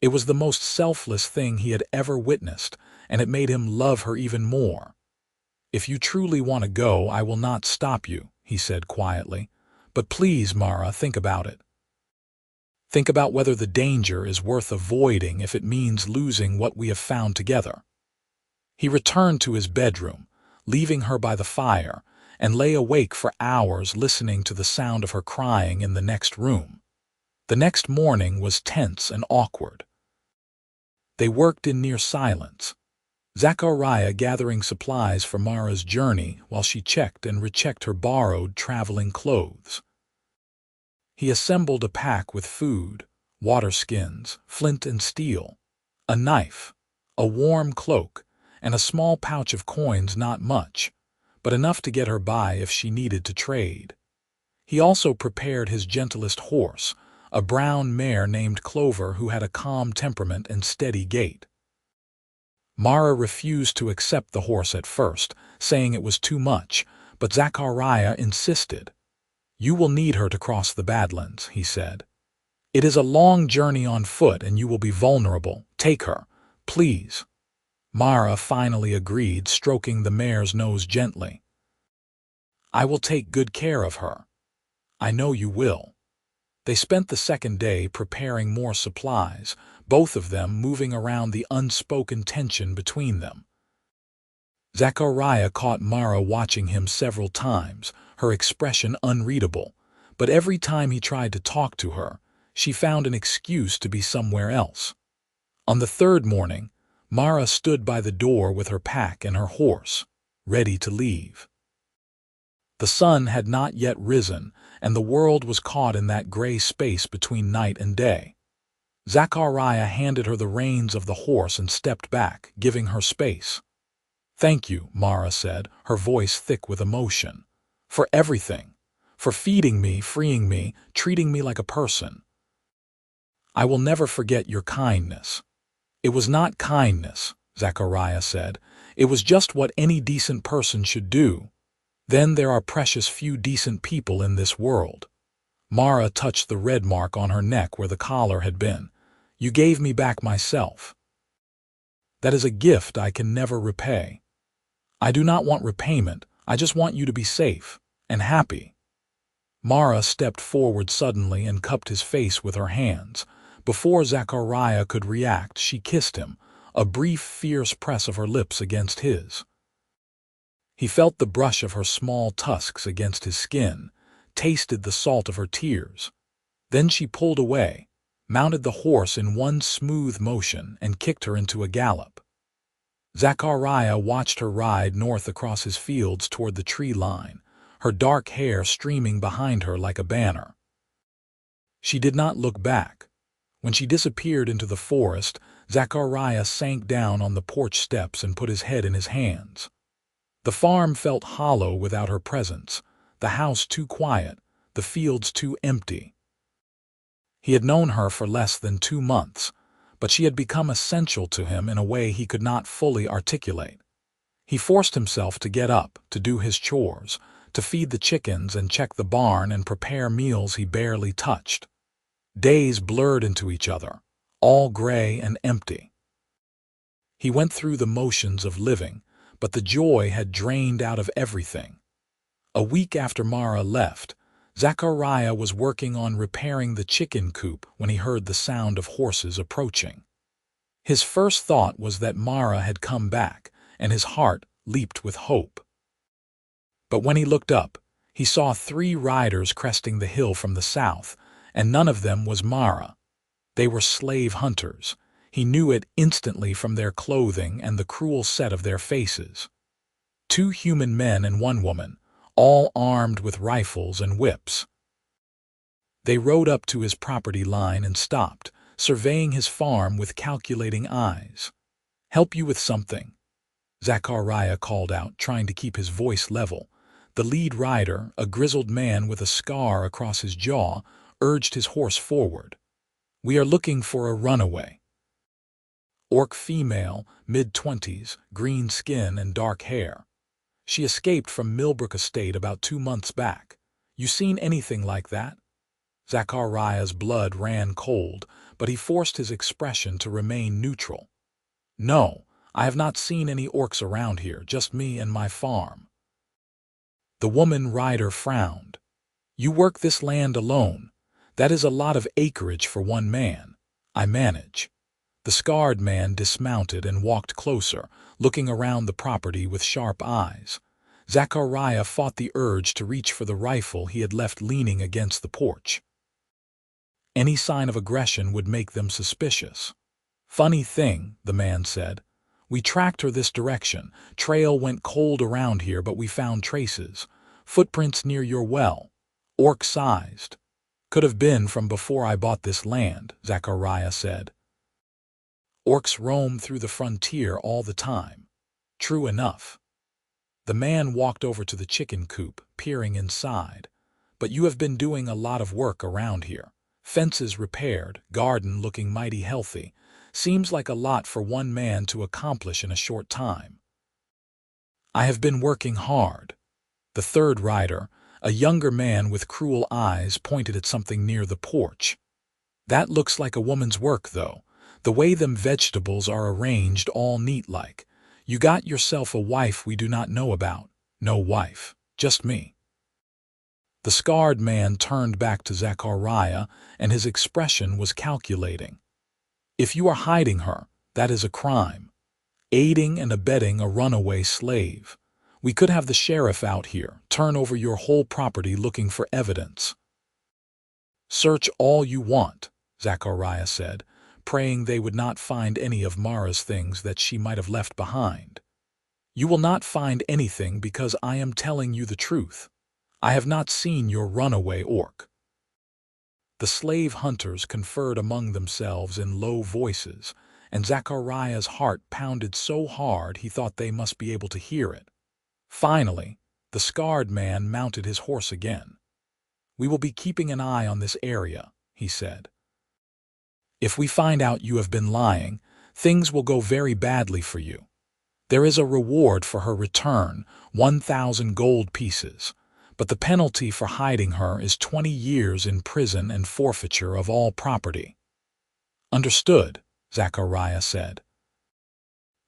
Speaker 1: It was the most selfless thing he had ever witnessed, and it made him love her even more. If you truly want to go, I will not stop you, he said quietly. But please, Mara, think about it. Think about whether the danger is worth avoiding if it means losing what we have found together. He returned to his bedroom, leaving her by the fire, and lay awake for hours listening to the sound of her crying in the next room. The next morning was tense and awkward. They worked in near silence, Zachariah gathering supplies for Mara's journey while she checked and rechecked her borrowed traveling clothes. He assembled a pack with food, water skins, flint and steel, a knife, a warm cloak, and a small pouch of coins. Not much, but enough to get her by if she needed to trade. He also prepared his gentlest horse, a brown mare named Clover who had a calm temperament and steady gait. Mara refused to accept the horse at first, saying it was too much, but Zachariah insisted. You will need her to cross the Badlands, he said. It is a long journey on foot and you will be vulnerable. Take her, please. Mara finally agreed, stroking the mare's nose gently. I will take good care of her. I know you will. They spent the second day preparing more supplies, both of them moving around the unspoken tension between them. Zachariah caught Mara watching him several times, her expression unreadable, but every time he tried to talk to her, she found an excuse to be somewhere else. On the third morning, Mara stood by the door with her pack and her horse, ready to leave. The sun had not yet risen, and the world was caught in that gray space between night and day. Zachariah handed her the reins of the horse and stepped back, giving her space. "Thank you," Mara said, her voice thick with emotion. "For everything. For feeding me, freeing me, treating me like a person. I will never forget your kindness." "It was not kindness," Zachariah said. "It was just what any decent person should do. Then there are precious few decent people in this world." Mara touched the red mark on her neck where the collar had been. "You gave me back myself. That is a gift I can never repay. I do not want repayment, I just want you to be safe and happy." Mara stepped forward suddenly and cupped his face with her hands. Before Zachariah could react, she kissed him, a brief, fierce press of her lips against his. He felt the brush of her small tusks against his skin, tasted the salt of her tears. Then she pulled away, mounted the horse in one smooth motion, and kicked her into a gallop. Zachariah watched her ride north across his fields toward the tree line, her dark hair streaming behind her like a banner. She did not look back. When she disappeared into the forest, Zachariah sank down on the porch steps and put his head in his hands. The farm felt hollow without her presence, the house too quiet, the fields too empty. He had known her for less than 2 months, but she had become essential to him in a way he could not fully articulate. He forced himself to get up, to do his chores, to feed the chickens and check the barn and prepare meals he barely touched. Days blurred into each other, all gray and empty. He went through the motions of living, but the joy had drained out of everything. A week after Mara left, Zachariah was working on repairing the chicken coop when he heard the sound of horses approaching. His first thought was that Mara had come back, and his heart leaped with hope. But when he looked up, he saw 3 riders cresting the hill from the south, and none of them was Mara. They were slave hunters. He knew it instantly from their clothing and the cruel set of their faces. 2 human men and 1 woman, all armed with rifles and whips. They rode up to his property line and stopped, surveying his farm with calculating eyes. "Help you with something?" Zachariah called out, trying to keep his voice level. The lead rider, a grizzled man with a scar across his jaw, urged his horse forward. "We are looking for a runaway. Orc female, mid-20s, green skin and dark hair. She escaped from Millbrook Estate about 2 months back. You seen anything like that?" Zachariah's blood ran cold, but he forced his expression to remain neutral. "No, I have not seen any orcs around here, just me and my farm." The woman rider frowned. "You work this land alone. That is a lot of acreage for one man. I manage." The scarred man dismounted and walked closer, looking around the property with sharp eyes. Zachariah fought the urge to reach for the rifle he had left leaning against the porch. Any sign of aggression would make them suspicious. "Funny thing," the man said. "We tracked her this direction. Trail went cold around here, but we found traces. Footprints near your well. Orc-sized. Could have been from before I bought this land," Zachariah said. "Orcs roam through the frontier all the time." "True enough." The man walked over to the chicken coop, peering inside. "But you have been doing a lot of work around here. Fences repaired, garden looking mighty healthy. Seems like a lot for one man to accomplish in a short time." "I have been working hard." The third rider, a younger man with cruel eyes, pointed at something near the porch. "That looks like a woman's work, though. The way them vegetables are arranged all neat-like. You got yourself a wife we do not know about." "No wife, just me." The scarred man turned back to Zachariah, and his expression was calculating. "If you are hiding her, that is a crime. Aiding and abetting a runaway slave. We could have the sheriff out here, turn over your whole property looking for evidence." "Search all you want," Zachariah said, praying they would not find any of Mara's things that she might have left behind. "You will not find anything because I am telling you the truth. I have not seen your runaway orc." The slave hunters conferred among themselves in low voices, and Zachariah's heart pounded so hard he thought they must be able to hear it. Finally, the scarred man mounted his horse again. "We will be keeping an eye on this area," he said. "If we find out you have been lying, things will go very badly for you. There is a reward for her return, 1,000 gold pieces, but the penalty for hiding her is 20 years in prison and forfeiture of all property." "Understood," Zachariah said.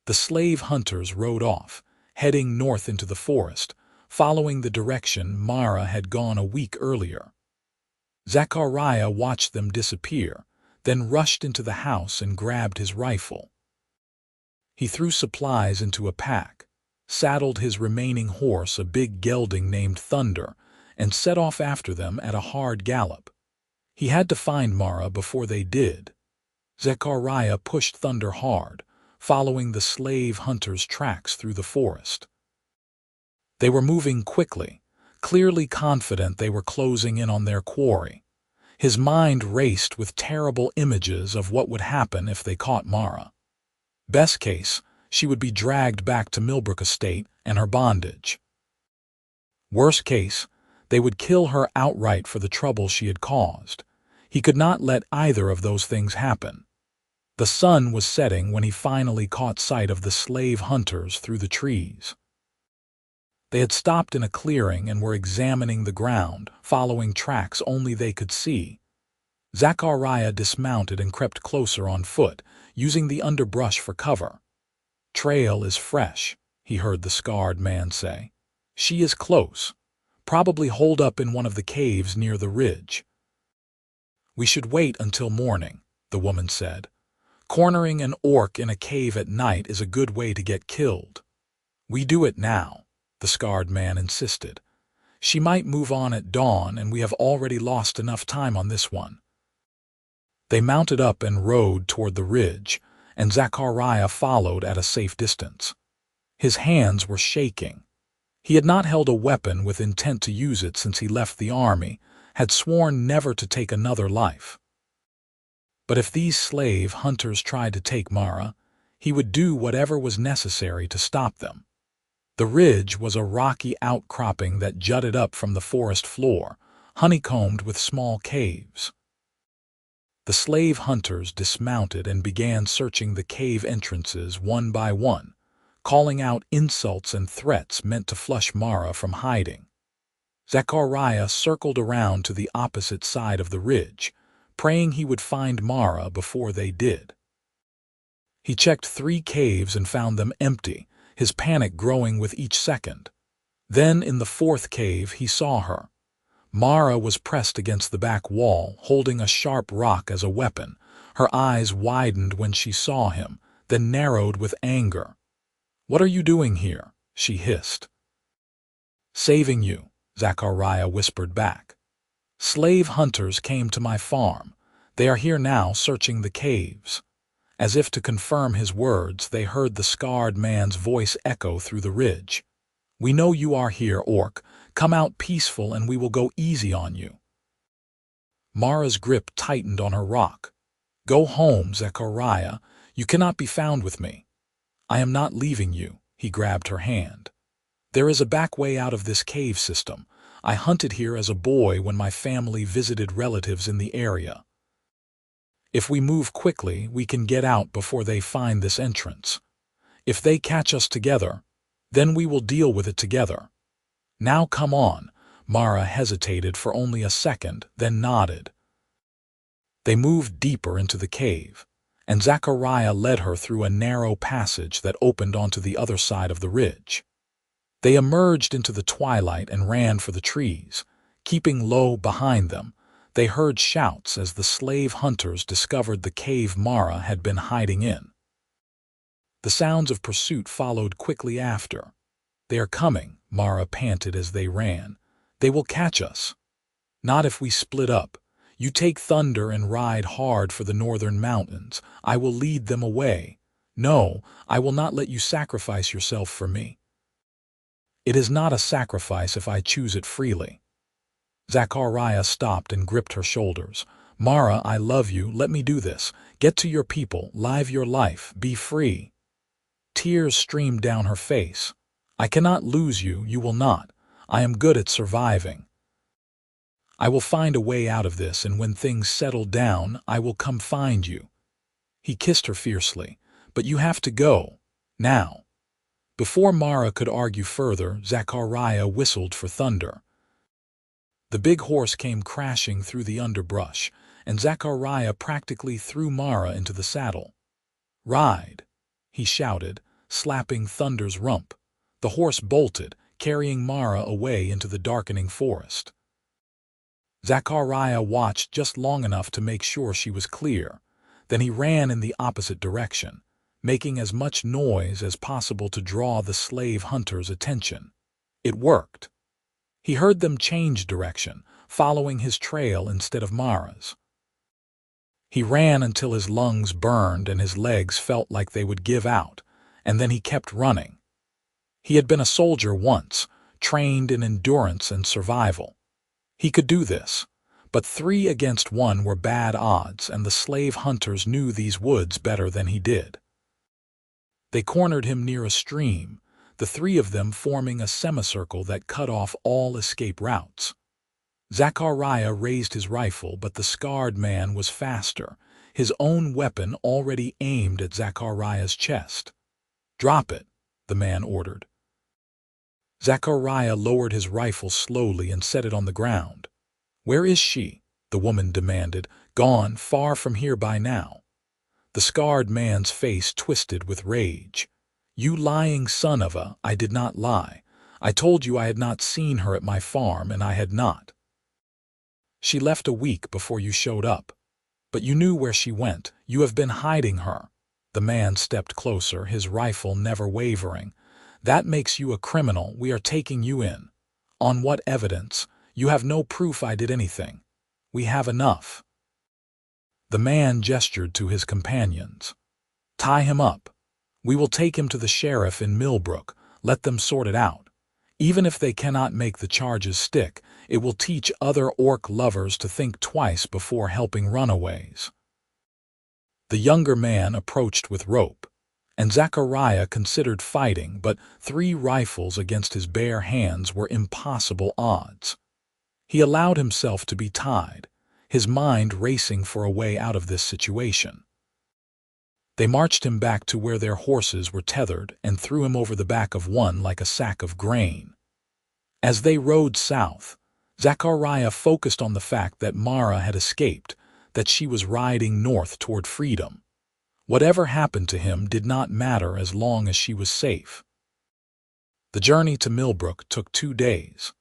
Speaker 1: The slave hunters rode off, heading north into the forest, following the direction Mara had gone a week earlier. Zachariah watched them disappear, then rushed into the house and grabbed his rifle. He threw supplies into a pack, saddled his remaining horse, a big gelding named Thunder, and set off after them at a hard gallop. He had to find Mara before they did. Zachariah pushed Thunder hard, following the slave hunters' tracks through the forest. They were moving quickly, clearly confident they were closing in on their quarry. His mind raced with terrible images of what would happen if they caught Mara. Best case, she would be dragged back to Millbrook Estate and her bondage. Worst case, they would kill her outright for the trouble she had caused. He could not let either of those things happen. The sun was setting when he finally caught sight of the slave hunters through the trees. They had stopped in a clearing and were examining the ground, following tracks only they could see. Zachariah dismounted and crept closer on foot, using the underbrush for cover. "Trail is fresh," he heard the scarred man say. "She is close, probably holed up in one of the caves near the ridge." "We should wait until morning," the woman said. "Cornering an orc in a cave at night is a good way to get killed." "We do it now," the scarred man insisted. "She might move on at dawn, and we have already lost enough time on this one." They mounted up and rode toward the ridge, and Zachariah followed at a safe distance. His hands were shaking. He had not held a weapon with intent to use it since he left the army, had sworn never to take another life. But if these slave hunters tried to take Mara, he would do whatever was necessary to stop them. The ridge was a rocky outcropping that jutted up from the forest floor, honeycombed with small caves. The slave hunters dismounted and began searching the cave entrances one by one, calling out insults and threats meant to flush Mara from hiding. Zachariah circled around to the opposite side of the ridge, praying he would find Mara before they did. He checked 3 caves and found them empty, his panic growing with each second. Then in the 4th cave he saw her. Mara was pressed against the back wall, holding a sharp rock as a weapon. Her eyes widened when she saw him, then narrowed with anger. "What are you doing here?" she hissed. "Saving you," Zachariah whispered back. "Slave hunters came to my farm. They are here now searching the caves." As if to confirm his words, they heard the scarred man's voice echo through the ridge. "We know you are here, orc. Come out peaceful and we will go easy on you." Mara's grip tightened on her rock. "Go home, Zachariah. You cannot be found with me." "I am not leaving you," he grabbed her hand. "There is a back way out of this cave system. I hunted here as a boy when my family visited relatives in the area. If we move quickly, we can get out before they find this entrance. If they catch us together, then we will deal with it together. Now come on." Mara hesitated for only a second, then nodded. They moved deeper into the cave, and Zachariah led her through a narrow passage that opened onto the other side of the ridge. They emerged into the twilight and ran for the trees. Keeping low behind them, they heard shouts as the slave hunters discovered the cave Mara had been hiding in. The sounds of pursuit followed quickly after. "They are coming," Mara panted as they ran. "They will catch us." "Not if we split up. You take thunder and ride hard for the northern mountains. I will lead them away. No, I will not let you sacrifice yourself for me. It is not a sacrifice if I choose it freely." Zachariah stopped and gripped her shoulders. "Mara, I love you. Let me do this. Get to your people. Live your life. Be free." Tears streamed down her face. "I cannot lose you. You will not. I am good at surviving. I will find a way out of this, and when things settle down, I will come find you." He kissed her fiercely. "But you have to go. Now." Before Mara could argue further, Zachariah whistled for thunder. The big horse came crashing through the underbrush, and Zachariah practically threw Mara into the saddle. "Ride!" he shouted, slapping Thunder's rump. The horse bolted, carrying Mara away into the darkening forest. Zachariah watched just long enough to make sure she was clear. Then he ran in the opposite direction, making as much noise as possible to draw the slave hunters' attention. It worked. He heard them change direction, following his trail instead of Mara's. He ran until his lungs burned and his legs felt like they would give out, and then he kept running. He had been a soldier once, trained in endurance and survival. He could do this, but 3 against 1 were bad odds, and the slave hunters knew these woods better than he did. They cornered him near a stream, the 3 of them forming a semicircle that cut off all escape routes. Zachariah raised his rifle, but the scarred man was faster, his own weapon already aimed at Zachariah's chest. "Drop it," the man ordered. Zachariah lowered his rifle slowly and set it on the ground. "Where is she?" the woman demanded. "Gone, far from here by now." The scarred man's face twisted with rage. "You lying son of a, I did not lie. I told you I had not seen her at my farm, and I had not. She left a week before you showed up. But you knew where she went. You have been hiding her." The man stepped closer, his rifle never wavering. "That makes you a criminal. We are taking you in." "On what evidence? You have no proof I did anything." "We have enough." The man gestured to his companions. "Tie him up. We will take him to the sheriff in Millbrook. Let them sort it out. Even if they cannot make the charges stick, it will teach other orc lovers to think twice before helping runaways." The younger man approached with rope, and Zachariah considered fighting, but 3 rifles against his bare hands were impossible odds. He allowed himself to be tied, his mind racing for a way out of this situation. They marched him back to where their horses were tethered and threw him over the back of one like a sack of grain. As they rode south, Zachariah focused on the fact that Mara had escaped, that she was riding north toward freedom. Whatever happened to him did not matter as long as she was safe. The journey to Millbrook took 2 days.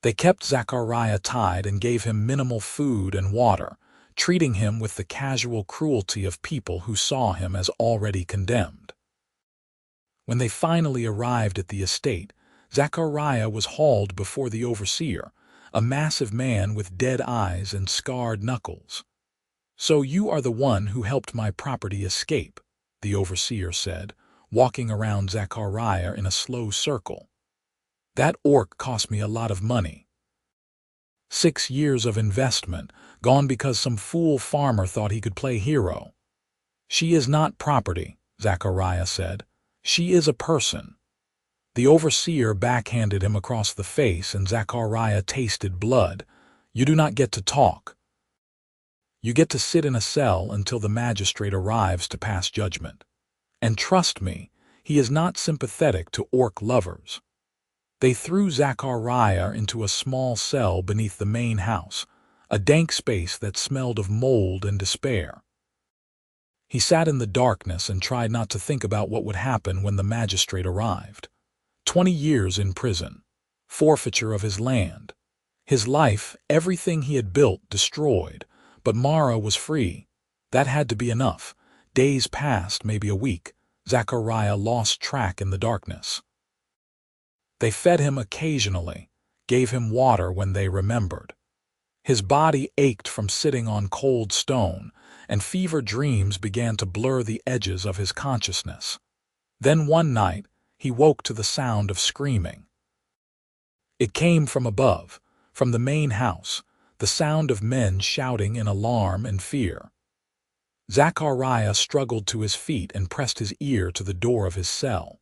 Speaker 1: They kept Zachariah tied and gave him minimal food and water, treating him with the casual cruelty of people who saw him as already condemned. When they finally arrived at the estate, Zachariah was hauled before the overseer, a massive man with dead eyes and scarred knuckles. "So you are the one who helped my property escape," the overseer said, walking around Zachariah in a slow circle. "That orc cost me a lot of money. 6 years of investment, gone because some fool farmer thought he could play hero." "She is not property," Zachariah said. "She is a person." The overseer backhanded him across the face, and Zachariah tasted blood. "You do not get to talk. You get to sit in a cell until the magistrate arrives to pass judgment. And trust me, he is not sympathetic to orc lovers." They threw Zachariah into a small cell beneath the main house, a dank space that smelled of mold and despair. He sat in the darkness and tried not to think about what would happen when the magistrate arrived. 20 years in prison, forfeiture of his land, his life, everything he had built destroyed, but Mara was free. That had to be enough. Days passed, maybe a week. Zachariah lost track in the darkness. They fed him occasionally, gave him water when they remembered. His body ached from sitting on cold stone, and fever dreams began to blur the edges of his consciousness. Then one night, he woke to the sound of screaming. It came from above, from the main house, the sound of men shouting in alarm and fear. Zachariah struggled to his feet and pressed his ear to the door of his cell.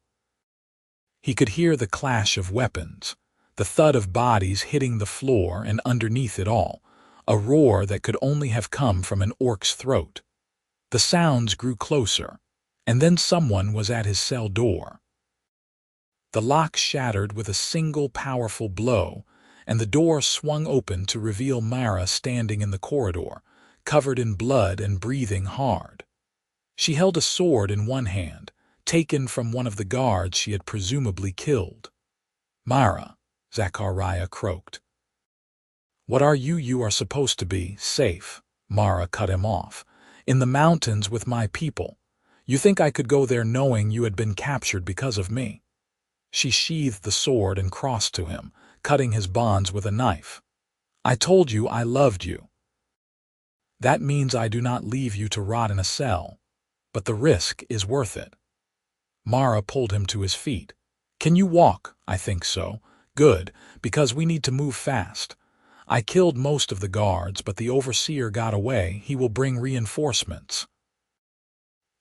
Speaker 1: He could hear the clash of weapons, the thud of bodies hitting the floor, and underneath it all, a roar that could only have come from an orc's throat. The sounds grew closer, and then someone was at his cell door. The lock shattered with a single powerful blow, and the door swung open to reveal Mara standing in the corridor, covered in blood and breathing hard. She held a sword in one hand, taken from one of the guards she had presumably killed. "Mara," Zachariah croaked. "What are you? You are supposed to be safe," Mara cut him off. "In the mountains with my people. You think I could go there knowing you had been captured because of me?" She sheathed the sword and crossed to him, cutting his bonds with a knife. "I told you I loved you. That means I do not leave you to rot in a cell, but the risk is worth it." Mara pulled him to his feet. "Can you walk?" "I think so." "Good, because we need to move fast. I killed most of the guards, but the overseer got away. He will bring reinforcements."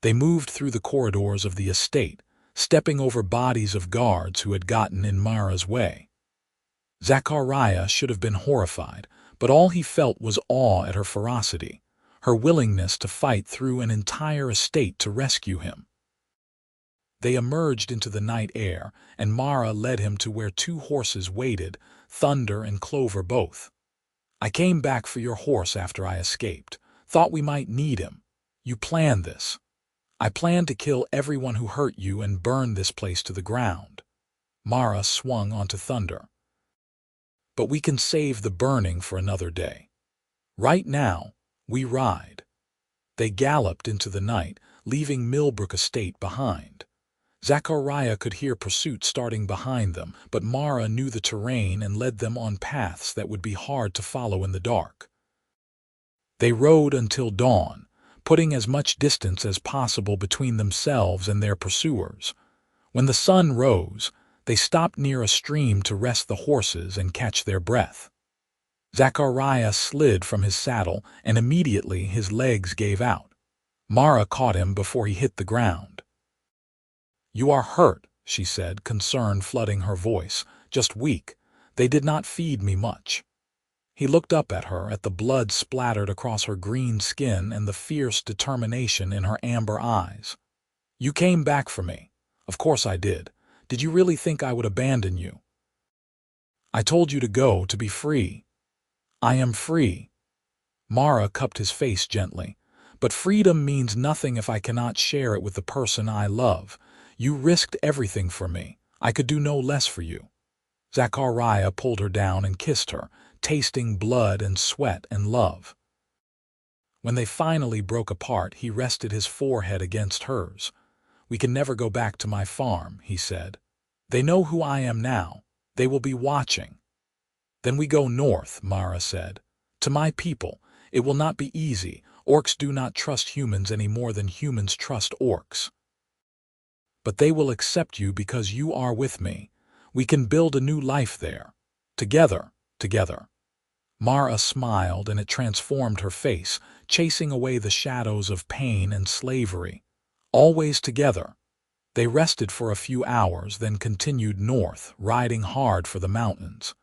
Speaker 1: They moved through the corridors of the estate, stepping over bodies of guards who had gotten in Mara's way. Zachariah should have been horrified, but all he felt was awe at her ferocity, her willingness to fight through an entire estate to rescue him. They emerged into the night air, and Mara led him to where two horses waited, Thunder and Clover both. "I came back for your horse after I escaped. Thought we might need him. You planned this." "I planned to kill everyone who hurt you and burn this place to the ground." Mara swung onto Thunder. "But we can save the burning for another day. Right now, we ride." They galloped into the night, leaving Millbrook Estate behind. Zachariah could hear pursuit starting behind them, but Mara knew the terrain and led them on paths that would be hard to follow in the dark. They rode until dawn, putting as much distance as possible between themselves and their pursuers. When the sun rose, they stopped near a stream to rest the horses and catch their breath. Zachariah slid from his saddle, and immediately his legs gave out. Mara caught him before he hit the ground. "You are hurt," she said, concern flooding her voice. "Just weak. They did not feed me much." He looked up at her, at the blood splattered across her green skin and the fierce determination in her amber eyes. "You came back for me." "Of course I did. Did you really think I would abandon you?" "I told you to go, to be free." "I am free." Mara cupped his face gently. "But freedom means nothing if I cannot share it with the person I love. You risked everything for me. I could do no less for you." Zachariah pulled her down and kissed her, tasting blood and sweat and love. When they finally broke apart, he rested his forehead against hers. "We can never go back to my farm," he said. "They know who I am now. They will be watching." "Then we go north," Mara said. "To my people. It will not be easy. Orcs do not trust humans any more than humans trust orcs. But they will accept you because you are with me. We can build a new life there. Together, together." Mara smiled, and it transformed her face, chasing away the shadows of pain and slavery. Always together. They rested for a few hours, then continued north, riding hard for the mountains.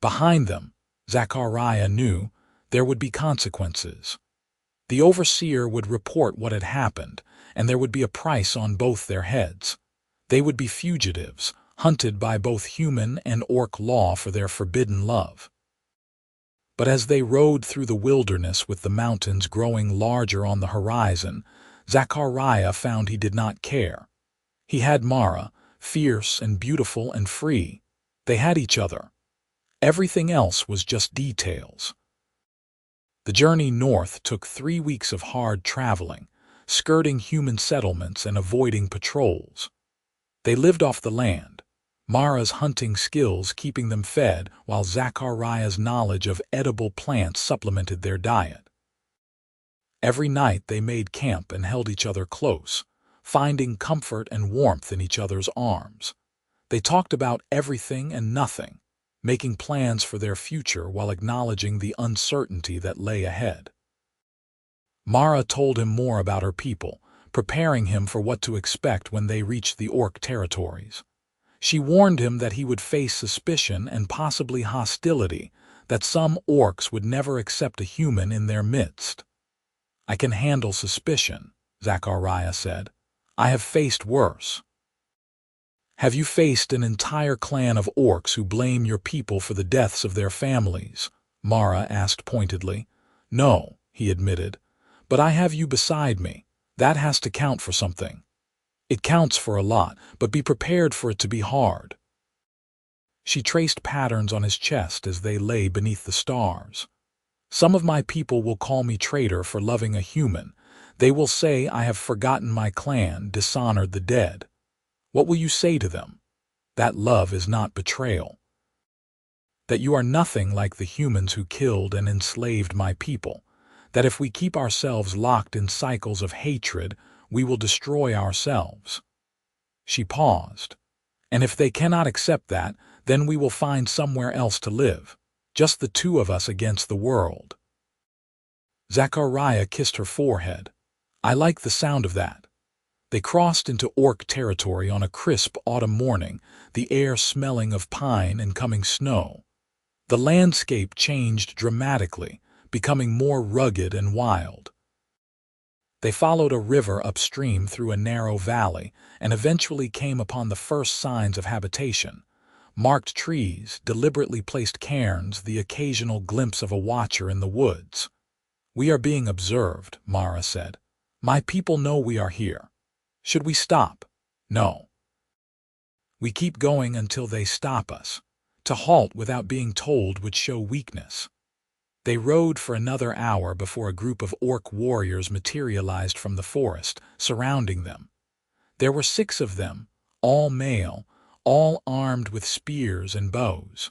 Speaker 1: Behind them, Zachariah knew, there would be consequences. The overseer would report what had happened, and there would be a price on both their heads. They would be fugitives, hunted by both human and orc law for their forbidden love. But as they rode through the wilderness with the mountains growing larger on the horizon, Zachariah found he did not care. He had Mara, fierce and beautiful and free. They had each other. Everything else was just details. The journey north took 3 weeks of hard traveling, skirting human settlements and avoiding patrols. They lived off the land, Mara's hunting skills keeping them fed, while Zachariah's knowledge of edible plants supplemented their diet. Every night they made camp and held each other close, finding comfort and warmth in each other's arms. They talked about everything and nothing, making plans for their future while acknowledging the uncertainty that lay ahead. Mara told him more about her people, preparing him for what to expect when they reached the orc territories. She warned him that he would face suspicion and possibly hostility, that some orcs would never accept a human in their midst. "I can handle suspicion," Zachariah said. "I have faced worse." "Have you faced an entire clan of orcs who blame your people for the deaths of their families?" Mara asked pointedly. "No," he admitted, "but I have you beside me. That has to count for something." "It counts for a lot, but be prepared for it to be hard." She traced patterns on his chest as they lay beneath the stars. "Some of my people will call me traitor for loving a human. They will say I have forgotten my clan, dishonored the dead. What will you say to them? That love is not betrayal. That you are nothing like the humans who killed and enslaved my people. That if we keep ourselves locked in cycles of hatred, we will destroy ourselves." She paused. "And if they cannot accept that, then we will find somewhere else to live. Just the two of us against the world." Zachariah kissed her forehead. "I like the sound of that." They crossed into orc territory on a crisp autumn morning, the air smelling of pine and coming snow. The landscape changed dramatically, becoming more rugged and wild. They followed a river upstream through a narrow valley and eventually came upon the first signs of habitation. Marked trees, deliberately placed cairns, the occasional glimpse of a watcher in the woods. "We are being observed," Mara said. "My people know we are here. Should we stop?" "No. We keep going until they stop us. To halt without being told would show weakness." They rode for another hour before a group of orc warriors materialized from the forest, surrounding them. There were 6 of them, all male, all armed with spears and bows.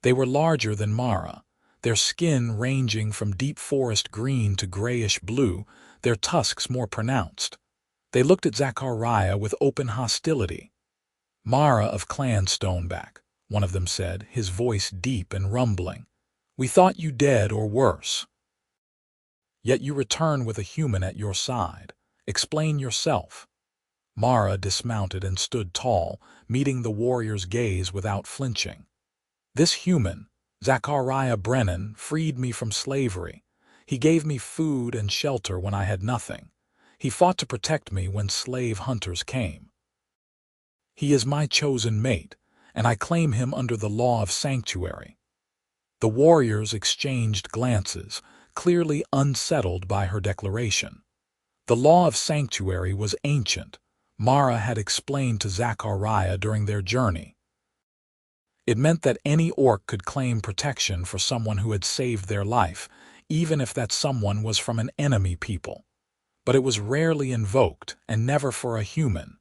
Speaker 1: They were larger than Mara, their skin ranging from deep forest green to grayish blue, their tusks more pronounced. They looked at Zachariah with open hostility. "Mara of Clan Stoneback," one of them said, his voice deep and rumbling. "We thought you dead or worse. Yet you return with a human at your side. Explain yourself." Mara dismounted and stood tall, meeting the warrior's gaze without flinching. "This human, Zachariah Brennan, freed me from slavery. He gave me food and shelter when I had nothing. He fought to protect me when slave hunters came. He is my chosen mate, and I claim him under the law of sanctuary." The warriors exchanged glances, clearly unsettled by her declaration. The law of sanctuary was ancient, Mara had explained to Zachariah during their journey. It meant that any orc could claim protection for someone who had saved their life, even if that someone was from an enemy people. But it was rarely invoked, and never for a human.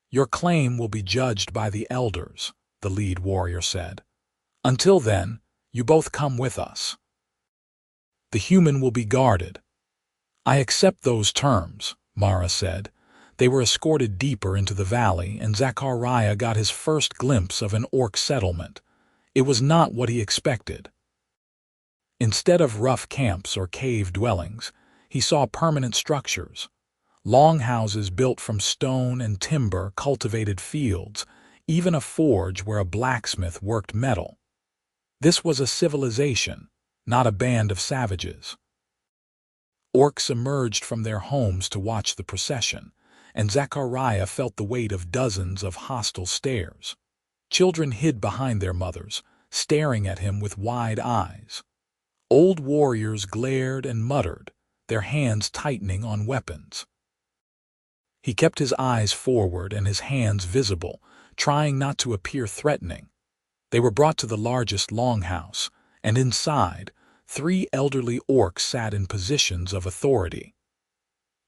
Speaker 1: "Your claim will be judged by the elders," the lead warrior said. "Until then, you both come with us. The human will be guarded." "I accept those terms," Mara said. They were escorted deeper into the valley, and Zachariah got his first glimpse of an orc settlement. It was not what he expected. Instead of rough camps or cave dwellings, he saw permanent structures. Longhouses built from stone and timber, cultivated fields, even a forge where a blacksmith worked metal. This was a civilization, not a band of savages. Orcs emerged from their homes to watch the procession, and Zachariah felt the weight of dozens of hostile stares. Children hid behind their mothers, staring at him with wide eyes. Old warriors glared and muttered, their hands tightening on weapons. He kept his eyes forward and his hands visible, trying not to appear threatening. They were brought to the largest longhouse, and inside, 3 elderly orcs sat in positions of authority.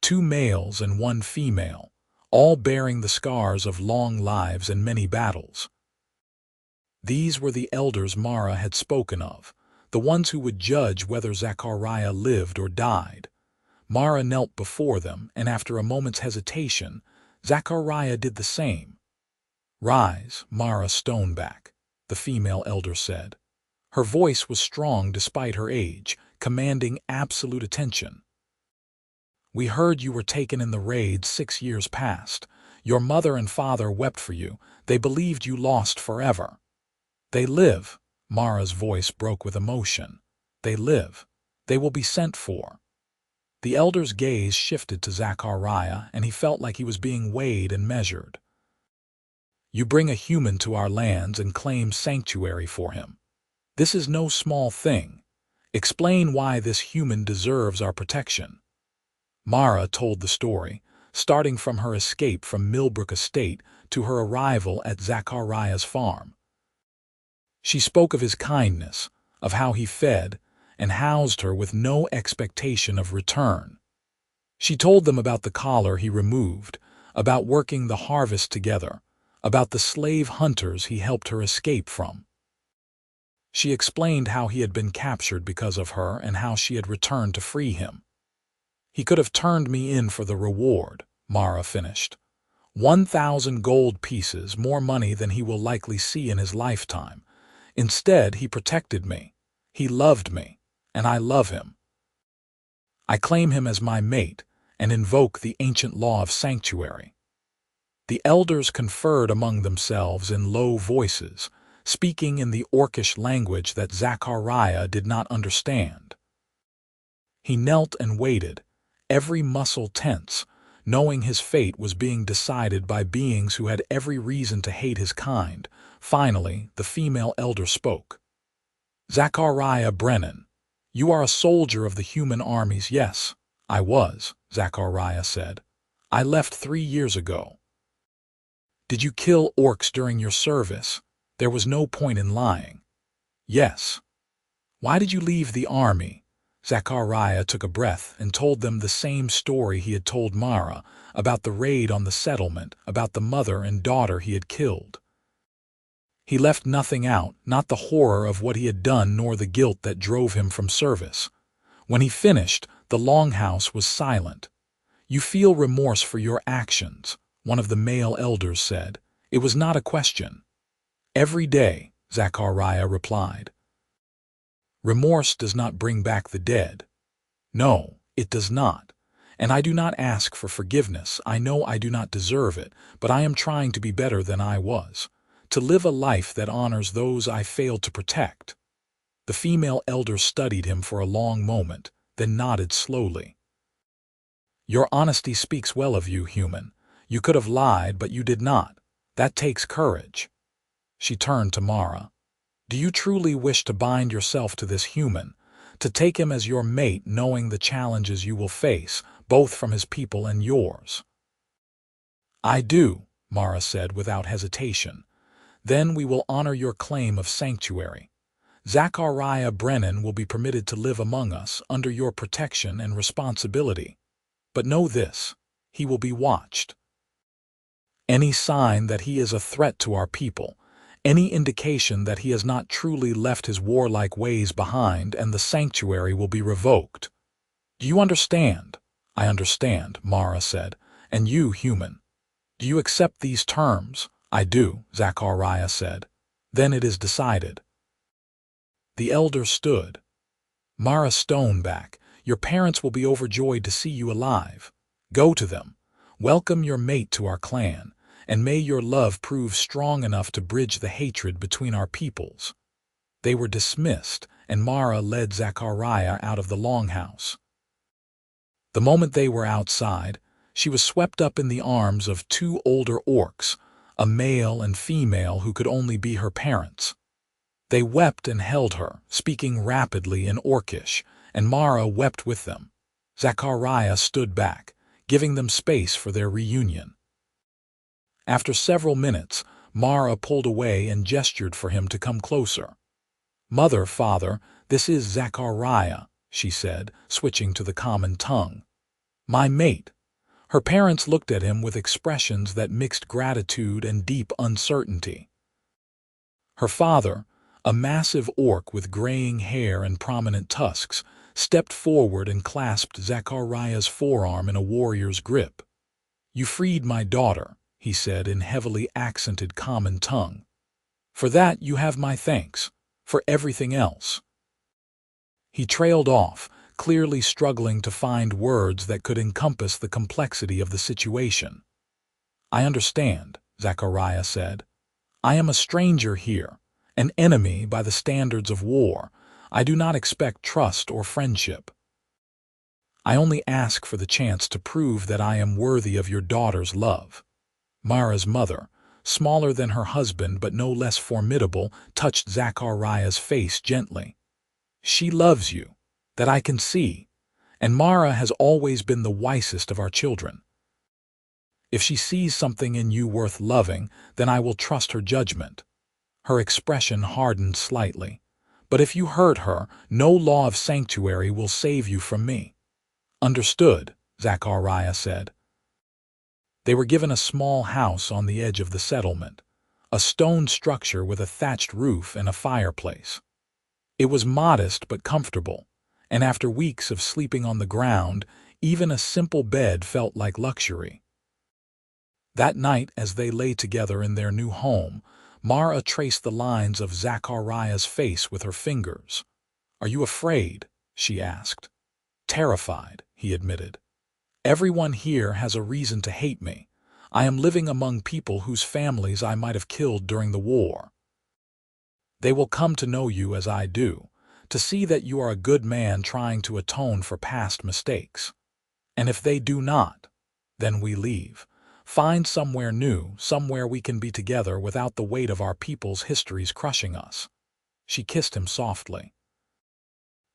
Speaker 1: 2 males and 1 female, all bearing the scars of long lives and many battles. These were the elders Mara had spoken of, the ones who would judge whether Zachariah lived or died. Mara knelt before them, and after a moment's hesitation, Zachariah did the same. "Rise, Mara Stoneback," the female elder said. Her voice was strong despite her age, commanding absolute attention. "We heard you were taken in the raid 6 years past. Your mother and father wept for you. They believed you lost forever." "They live," Mara's voice broke with emotion. "They live. They will be sent for." The elder's gaze shifted to Zachariah, and he felt like he was being weighed and measured. "You bring a human to our lands and claim sanctuary for him. This is no small thing. Explain why this human deserves our protection." Mara told the story, starting from her escape from Millbrook Estate to her arrival at Zachariah's farm. She spoke of his kindness, of how he fed and housed her with no expectation of return. She told them about the collar he removed, about working the harvest together, about the slave hunters he helped her escape from. She explained how he had been captured because of her and how she had returned to free him. "He could have turned me in for the reward," Mara finished. 1,000 gold pieces, more money than he will likely see in his lifetime. Instead, he protected me. He loved me, and I love him. I claim him as my mate and invoke the ancient law of sanctuary." The elders conferred among themselves in low voices, speaking in the Orcish language that Zachariah did not understand. He knelt and waited, every muscle tense, knowing his fate was being decided by beings who had every reason to hate his kind. Finally, the female elder spoke. "Zachariah Brennan, you are a soldier of the human armies." "Yes, I was," Zachariah said. "I left 3 years ago." "Did you kill orcs during your service?" There was no point in lying. "Yes." "Why did you leave the army?" Zachariah took a breath and told them the same story he had told Mara, about the raid on the settlement, about the mother and daughter he had killed. He left nothing out, not the horror of what he had done nor the guilt that drove him from service. When he finished, the longhouse was silent. "You feel remorse for your actions," one of the male elders said. It was not a question. "Every day," Zachariah replied. "Remorse does not bring back the dead." "No, it does not. And I do not ask for forgiveness. I know I do not deserve it, but I am trying to be better than I was, to live a life that honors those I failed to protect." The female elder studied him for a long moment, then nodded slowly. "Your honesty speaks well of you, human. You could have lied, but you did not. That takes courage." She turned to Mara. "Do you truly wish to bind yourself to this human, to take him as your mate, knowing the challenges you will face, both from his people and yours?" "I do," Mara said without hesitation. "Then we will honor your claim of sanctuary. Zachariah Brennan will be permitted to live among us under your protection and responsibility. But know this, he will be watched. Any sign that he is a threat to our people, any indication that he has not truly left his warlike ways behind, and the sanctuary will be revoked. Do you understand?" "I understand," Mara said. "And you, human, do you accept these terms?" "I do," Zachariah said. "Then it is decided." The elder stood. "Mara Stoneback, your parents will be overjoyed to see you alive. Go to them. Welcome your mate to our clan, and may your love prove strong enough to bridge the hatred between our peoples." They were dismissed, and Mara led Zachariah out of the longhouse. The moment they were outside, she was swept up in the arms of 2 older orcs, a male and female who could only be her parents. They wept and held her, speaking rapidly in Orcish, and Mara wept with them. Zachariah stood back, giving them space for their reunion. After several minutes, Mara pulled away and gestured for him to come closer. "Mother, father, this is Zachariah," she said, switching to the common tongue. "My mate. Her parents looked at him with expressions that mixed gratitude and deep uncertainty. Her father, a massive orc with graying hair and prominent tusks, stepped forward and clasped Zachariah's forearm in a warrior's grip. "You freed my daughter," he said in heavily accented common tongue. "For that you have my thanks. For everything else." He trailed off, clearly struggling to find words that could encompass the complexity of the situation. "I understand," Zachariah said. "I am a stranger here, an enemy by the standards of war. I do not expect trust or friendship. I only ask for the chance to prove that I am worthy of your daughter's love." Mara's mother, smaller than her husband but no less formidable, touched Zachariah's face gently. "She loves you, that I can see, and Mara has always been the wisest of our children. If she sees something in you worth loving, then I will trust her judgment." Her expression hardened slightly. "But if you hurt her, no law of sanctuary will save you from me." "Understood," Zachariah said. They were given a small house on the edge of the settlement, a stone structure with a thatched roof and a fireplace. It was modest but comfortable, and after weeks of sleeping on the ground, even a simple bed felt like luxury. That night, as they lay together in their new home, Mara traced the lines of Zachariah's face with her fingers. "Are you afraid?" she asked. "Terrified," he admitted. "Everyone here has a reason to hate me. I am living among people whose families I might have killed during the war. They will come to know you as I do, to see that you are a good man trying to atone for past mistakes. And if they do not, then we leave. Find somewhere new, somewhere we can be together without the weight of our people's histories crushing us." She kissed him softly.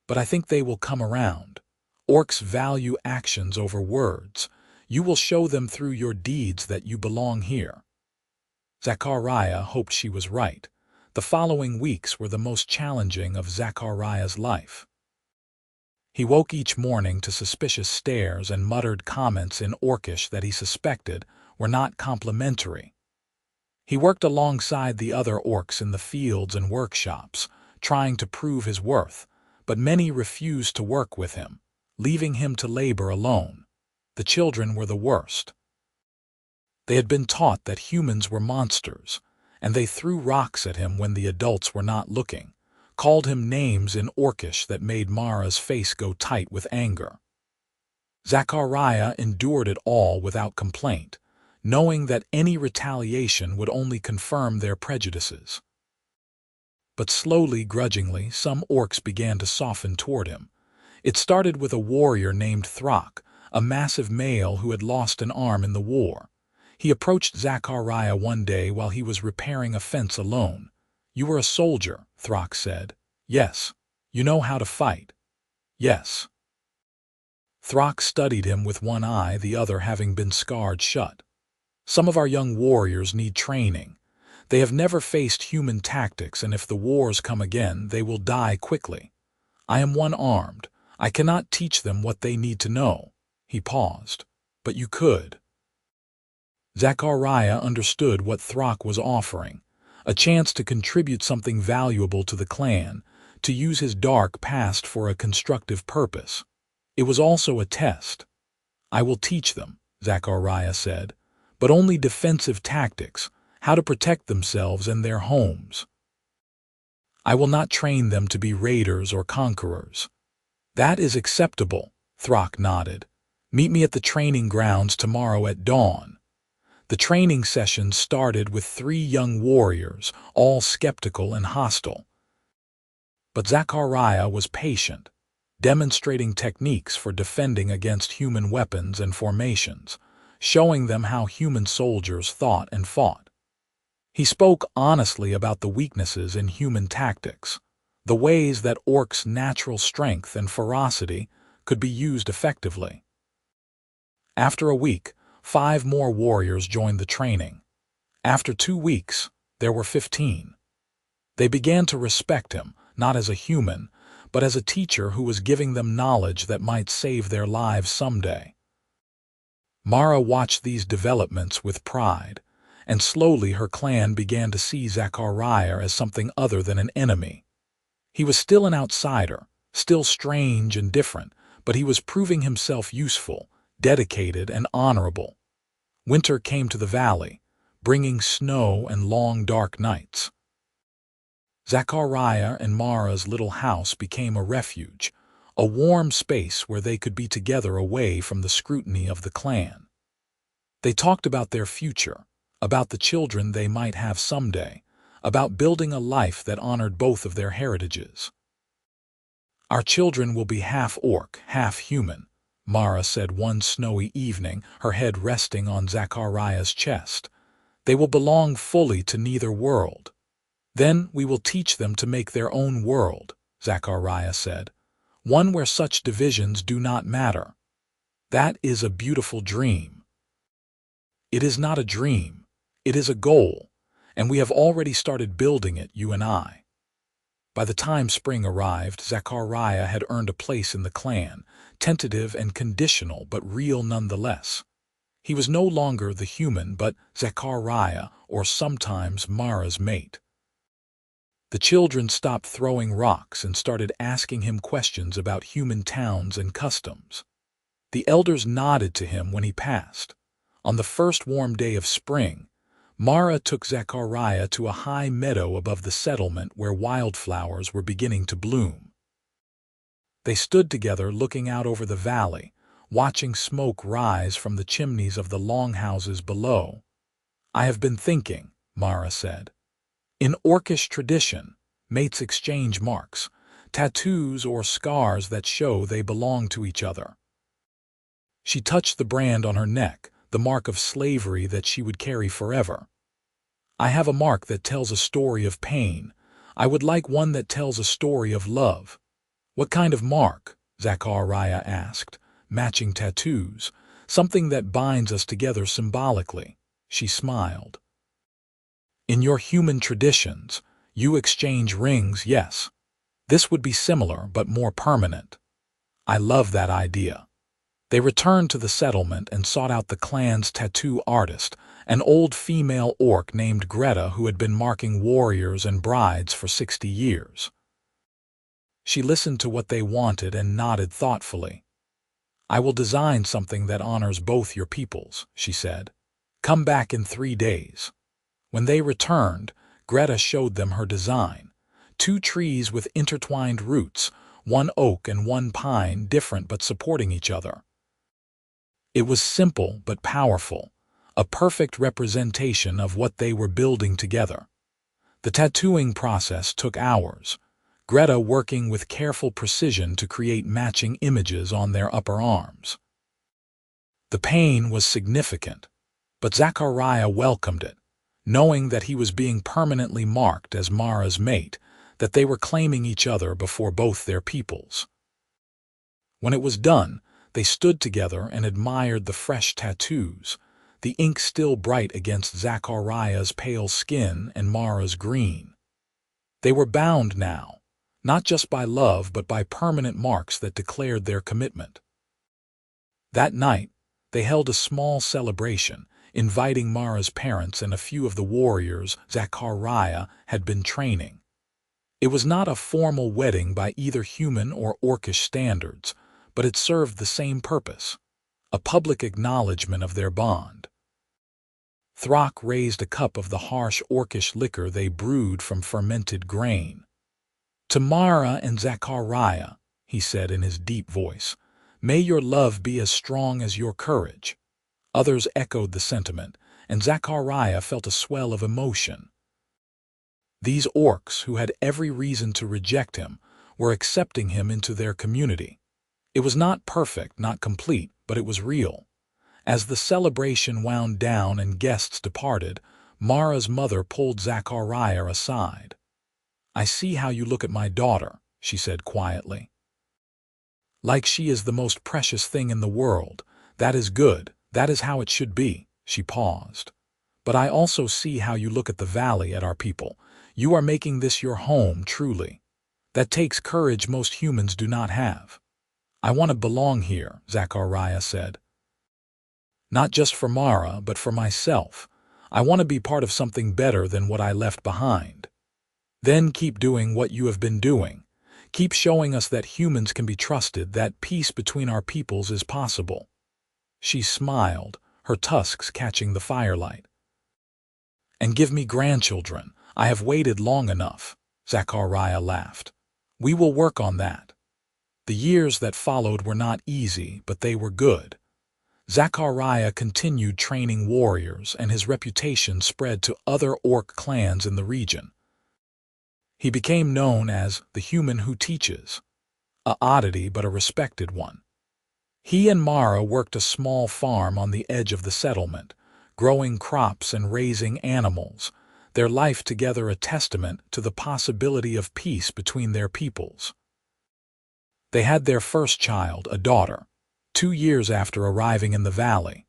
Speaker 1: "But I think they will come around. Orcs value actions over words. You will show them through your deeds that you belong here." Zachariah hoped she was right. The following weeks were the most challenging of Zachariah's life. He woke each morning to suspicious stares and muttered comments in Orcish that he suspected were not complimentary. He worked alongside the other orcs in the fields and workshops, trying to prove his worth, but many refused to work with him, leaving him to labor alone. The children were the worst. They had been taught that humans were monsters, and they threw rocks at him when the adults were not looking, called him names in Orcish that made Mara's face go tight with anger. Zachariah endured it all without complaint, knowing that any retaliation would only confirm their prejudices. But slowly, grudgingly, some orcs began to soften toward him. It started with a warrior named Trough, a massive male who had lost an arm in the war. He approached Zachariah one day while he was repairing a fence alone. "You were a soldier," Trough said. "Yes. You know how to fight." "Yes." Trough studied him with one eye, the other having been scarred shut. "Some of our young warriors need training. They have never faced human tactics, and if the wars come again, they will die quickly. I am one-armed. I cannot teach them what they need to know." He paused. "But you could." Zachariah understood what Trough was offering, a chance to contribute something valuable to the clan, to use his dark past for a constructive purpose. It was also a test. "I will teach them," Zachariah said, "but only defensive tactics, how to protect themselves and their homes. I will not train them to be raiders or conquerors." "That is acceptable," Trough nodded. "Meet me at the training grounds tomorrow at dawn." The training session started with 3 young warriors, all skeptical and hostile. But Zachariah was patient, demonstrating techniques for defending against human weapons and formations, showing them how human soldiers thought and fought. He spoke honestly about the weaknesses in human tactics, the ways that orcs' natural strength and ferocity could be used effectively. After a week, 5 more warriors joined the training. After 2 weeks, there were 15. They began to respect him, not as a human, but as a teacher who was giving them knowledge that might save their lives someday. Mara watched these developments with pride, and slowly her clan began to see Zachariah as something other than an enemy. He was still an outsider, still strange and different, but he was proving himself useful, dedicated, and honorable. Winter came to the valley, bringing snow and long dark nights. Zachariah and Mara's little house became a refuge, a warm space where they could be together away from the scrutiny of the clan. They talked about their future, about the children they might have someday, about building a life that honored both of their heritages. "Our children will be half orc, half human," Mara said one snowy evening, her head resting on Zachariah's chest. "They will belong fully to neither world." "Then we will teach them to make their own world," Zachariah said, "one where such divisions do not matter." "That is a beautiful dream." "It is not a dream. It is a goal, and we have already started building it, you and I." By the time spring arrived, Zachariah had earned a place in the clan, tentative and conditional but real nonetheless. He was no longer the human but Zachariah, or sometimes Mara's mate. The children stopped throwing rocks and started asking him questions about human towns and customs. The elders nodded to him when he passed. On the first warm day of spring, Mara took Zachariah to a high meadow above the settlement where wildflowers were beginning to bloom. They stood together looking out over the valley, watching smoke rise from the chimneys of the longhouses below. "I have been thinking," Mara said. "In Orcish tradition, mates exchange marks, tattoos or scars that show they belong to each other." She touched the brand on her neck, the mark of slavery that she would carry forever. "I have a mark that tells a story of pain. I would like one that tells a story of love." "What kind of mark?" Zachariah asked. "Matching tattoos, something that binds us together symbolically." She smiled. "In your human traditions, you exchange rings, yes. This would be similar but more permanent." "I love that idea." They returned to the settlement and sought out the clan's tattoo artist, an old female orc named Greta who had been marking warriors and brides for 60 years. She listened to what they wanted and nodded thoughtfully. "I will design something that honors both your peoples," she said. "Come back in 3 days." When they returned, Greta showed them her design. 2 trees with intertwined roots, one oak and one pine, different but supporting each other. It was simple but powerful, a perfect representation of what they were building together. The tattooing process took hours, Greta working with careful precision to create matching images on their upper arms. The pain was significant, but Zachariah welcomed it, knowing that he was being permanently marked as Mara's mate, that they were claiming each other before both their peoples. When it was done, they stood together and admired the fresh tattoos, the ink still bright against Zachariah's pale skin and Mara's green. They were bound now, not just by love but by permanent marks that declared their commitment. That night, they held a small celebration, inviting Mara's parents and a few of the warriors Zachariah had been training. It was not a formal wedding by either human or orcish standards, but it served the same purpose, a public acknowledgement of their bond. Throck raised a cup of the harsh orcish liquor they brewed from fermented grain. "To Mara and Zachariah," he said in his deep voice, "may your love be as strong as your courage." Others echoed the sentiment, and Zachariah felt a swell of emotion. These orcs, who had every reason to reject him, were accepting him into their community. It was not perfect, not complete, but it was real. As the celebration wound down and guests departed, Mara's mother pulled Zachariah aside. "I see how you look at my daughter," she said quietly. "Like she is the most precious thing in the world. That is good, that is how it should be." She paused. "But I also see how you look at the valley, at our people. You are making this your home, truly. That takes courage most humans do not have." "I want to belong here," Zachariah said. Not just for Mara, but for myself. I want to be part of something better than what I left behind. Then keep doing what you have been doing. Keep showing us that humans can be trusted, that peace between our peoples is possible." She smiled, her tusks catching the firelight. "And give me grandchildren. I have waited long enough," Zachariah laughed. "We will work on that." The years that followed were not easy, but they were good. Zachariah continued training warriors, and his reputation spread to other orc clans in the region. He became known as the human who teaches, a oddity but a respected one. He and Mara worked a small farm on the edge of the settlement, growing crops and raising animals, their life together a testament to the possibility of peace between their peoples. They had their first child, a daughter, 2 years after arriving in the valley.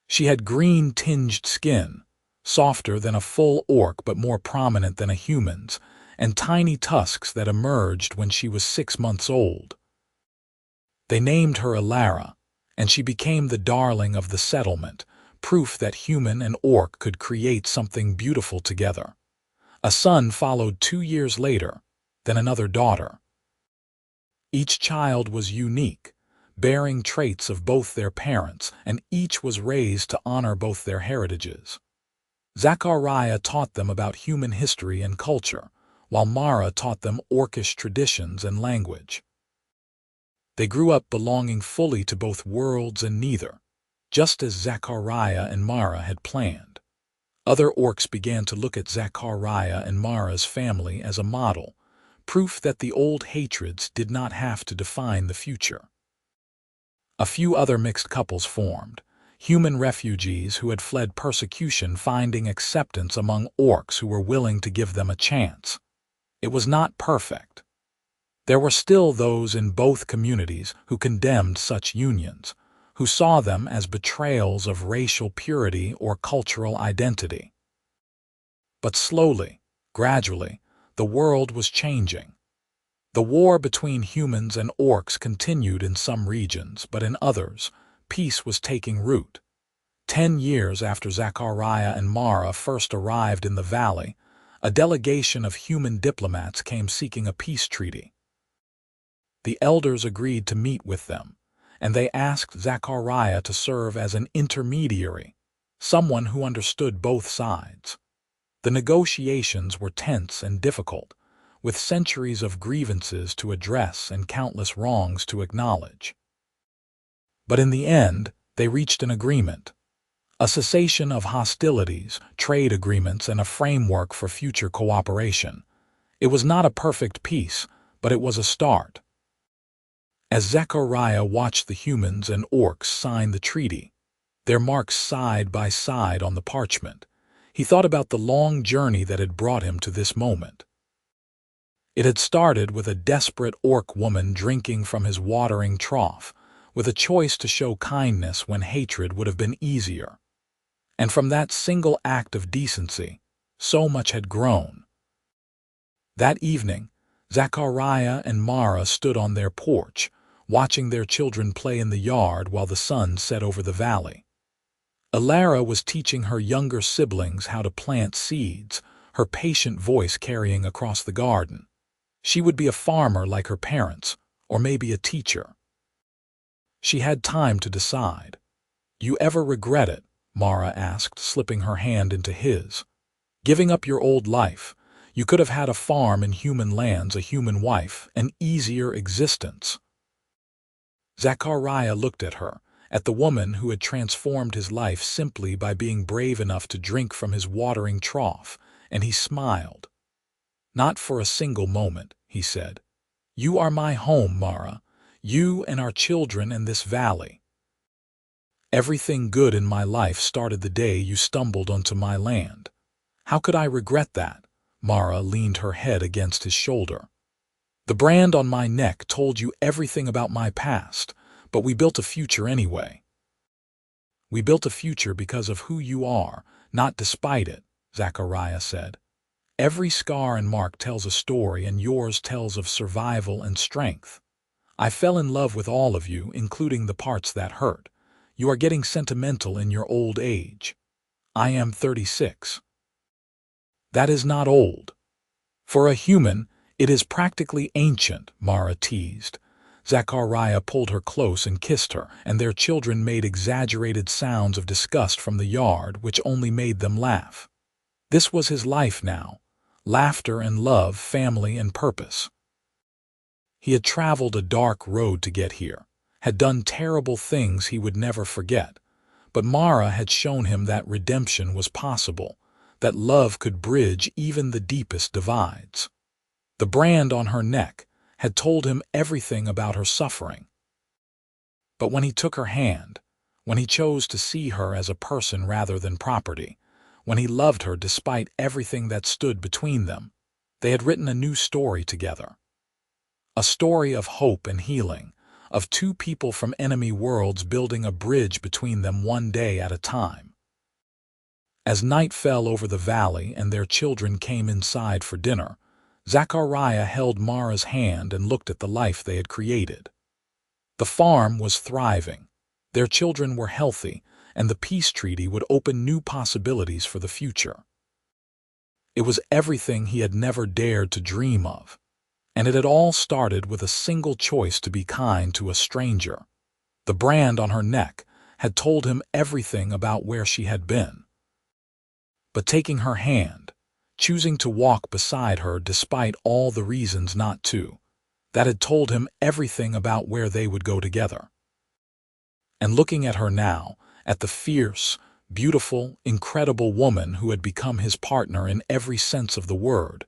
Speaker 1: She had green-tinged skin, softer than a full orc but more prominent than a human's, and tiny tusks that emerged when she was 6 months old. They named her Alara, and she became the darling of the settlement, proof that human and orc could create something beautiful together. A son followed 2 years later, then another daughter. Each child was unique, bearing traits of both their parents, and each was raised to honor both their heritages. Zachariah taught them about human history and culture, while Mara taught them orcish traditions and language. They grew up belonging fully to both worlds and neither, just as Zachariah and Mara had planned. Other orcs began to look at Zachariah and Mara's family as a model, proof that the old hatreds did not have to define the future. A few other mixed couples formed, human refugees who had fled persecution finding acceptance among orcs who were willing to give them a chance. It was not perfect. There were still those in both communities who condemned such unions, who saw them as betrayals of racial purity or cultural identity. But slowly, gradually, the world was changing. The war between humans and orcs continued in some regions, but in others, peace was taking root. 10 years after Zachariah and Mara first arrived in the valley, a delegation of human diplomats came seeking a peace treaty. The elders agreed to meet with them, and they asked Zachariah to serve as an intermediary, someone who understood both sides. The negotiations were tense and difficult, with centuries of grievances to address and countless wrongs to acknowledge. But in the end, they reached an agreement. A cessation of hostilities, trade agreements, and a framework for future cooperation. It was not a perfect peace, but it was a start. As Zachariah watched the humans and orcs sign the treaty, their marks side by side on the parchment, he thought about the long journey that had brought him to this moment. It had started with a desperate orc woman drinking from his watering trough, with a choice to show kindness when hatred would have been easier. And from that single act of decency, so much had grown. That evening, Zachariah and Mara stood on their porch, watching their children play in the yard while the sun set over the valley. Alara was teaching her younger siblings how to plant seeds, her patient voice carrying across the garden. She would be a farmer like her parents, or maybe a teacher. She had time to decide. "You ever regret it?" Mara asked, slipping her hand into his. "Giving up your old life. You could have had a farm in human lands, a human wife, an easier existence." Zachariah looked at her, at the woman who had transformed his life simply by being brave enough to drink from his watering trough, and he smiled. "Not for a single moment," he said. "You are my home, Mara, you and our children and this valley. Everything good in my life started the day you stumbled onto my land. How could I regret that?" Mara leaned her head against his shoulder. "The brand on my neck told you everything about my past, but we built a future anyway." "We built a future because of who you are, not despite it," Zachariah said. "Every scar and mark tells a story, and yours tells of survival and strength. I fell in love with all of you, including the parts that hurt. You are getting sentimental in your old age. I am 36. That is not old. For a human, it is practically ancient, Mara teased. Zachariah pulled her close and kissed her, and their children made exaggerated sounds of disgust from the yard, which only made them laugh. This was his life now: laughter and love, family and purpose. He had traveled a dark road to get here, had done terrible things he would never forget, but Mara had shown him that redemption was possible, that love could bridge even the deepest divides. The brand on her neck had told him everything about her suffering. But when he took her hand, when he chose to see her as a person rather than property, when he loved her despite everything that stood between them, they had written a new story together. A story of hope and healing, of two people from enemy worlds building a bridge between them one day at a time. As night fell over the valley and their children came inside for dinner, Zachariah held Mara's hand and looked at the life they had created. The farm was thriving, their children were healthy, and the peace treaty would open new possibilities for the future. It was everything he had never dared to dream of, and it had all started with a single choice to be kind to a stranger. The brand on her neck had told him everything about where she had been. But taking her hand, choosing to walk beside her despite all the reasons not to, that had told him everything about where they would go together. And looking at her now, at the fierce, beautiful, incredible woman who had become his partner in every sense of the word,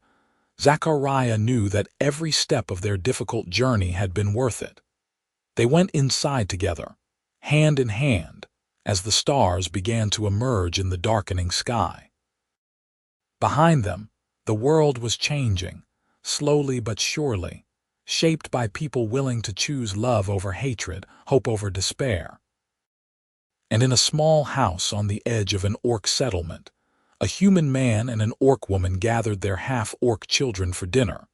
Speaker 1: Zachariah knew that every step of their difficult journey had been worth it. They went inside together, hand in hand, as the stars began to emerge in the darkening sky. Behind them, the world was changing, slowly but surely, shaped by people willing to choose love over hatred, hope over despair. And in a small house on the edge of an orc settlement, a human man and an orc woman gathered their half-orc children for dinner,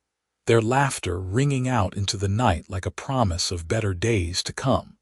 Speaker 1: their laughter ringing out into the night like a promise of better days to come.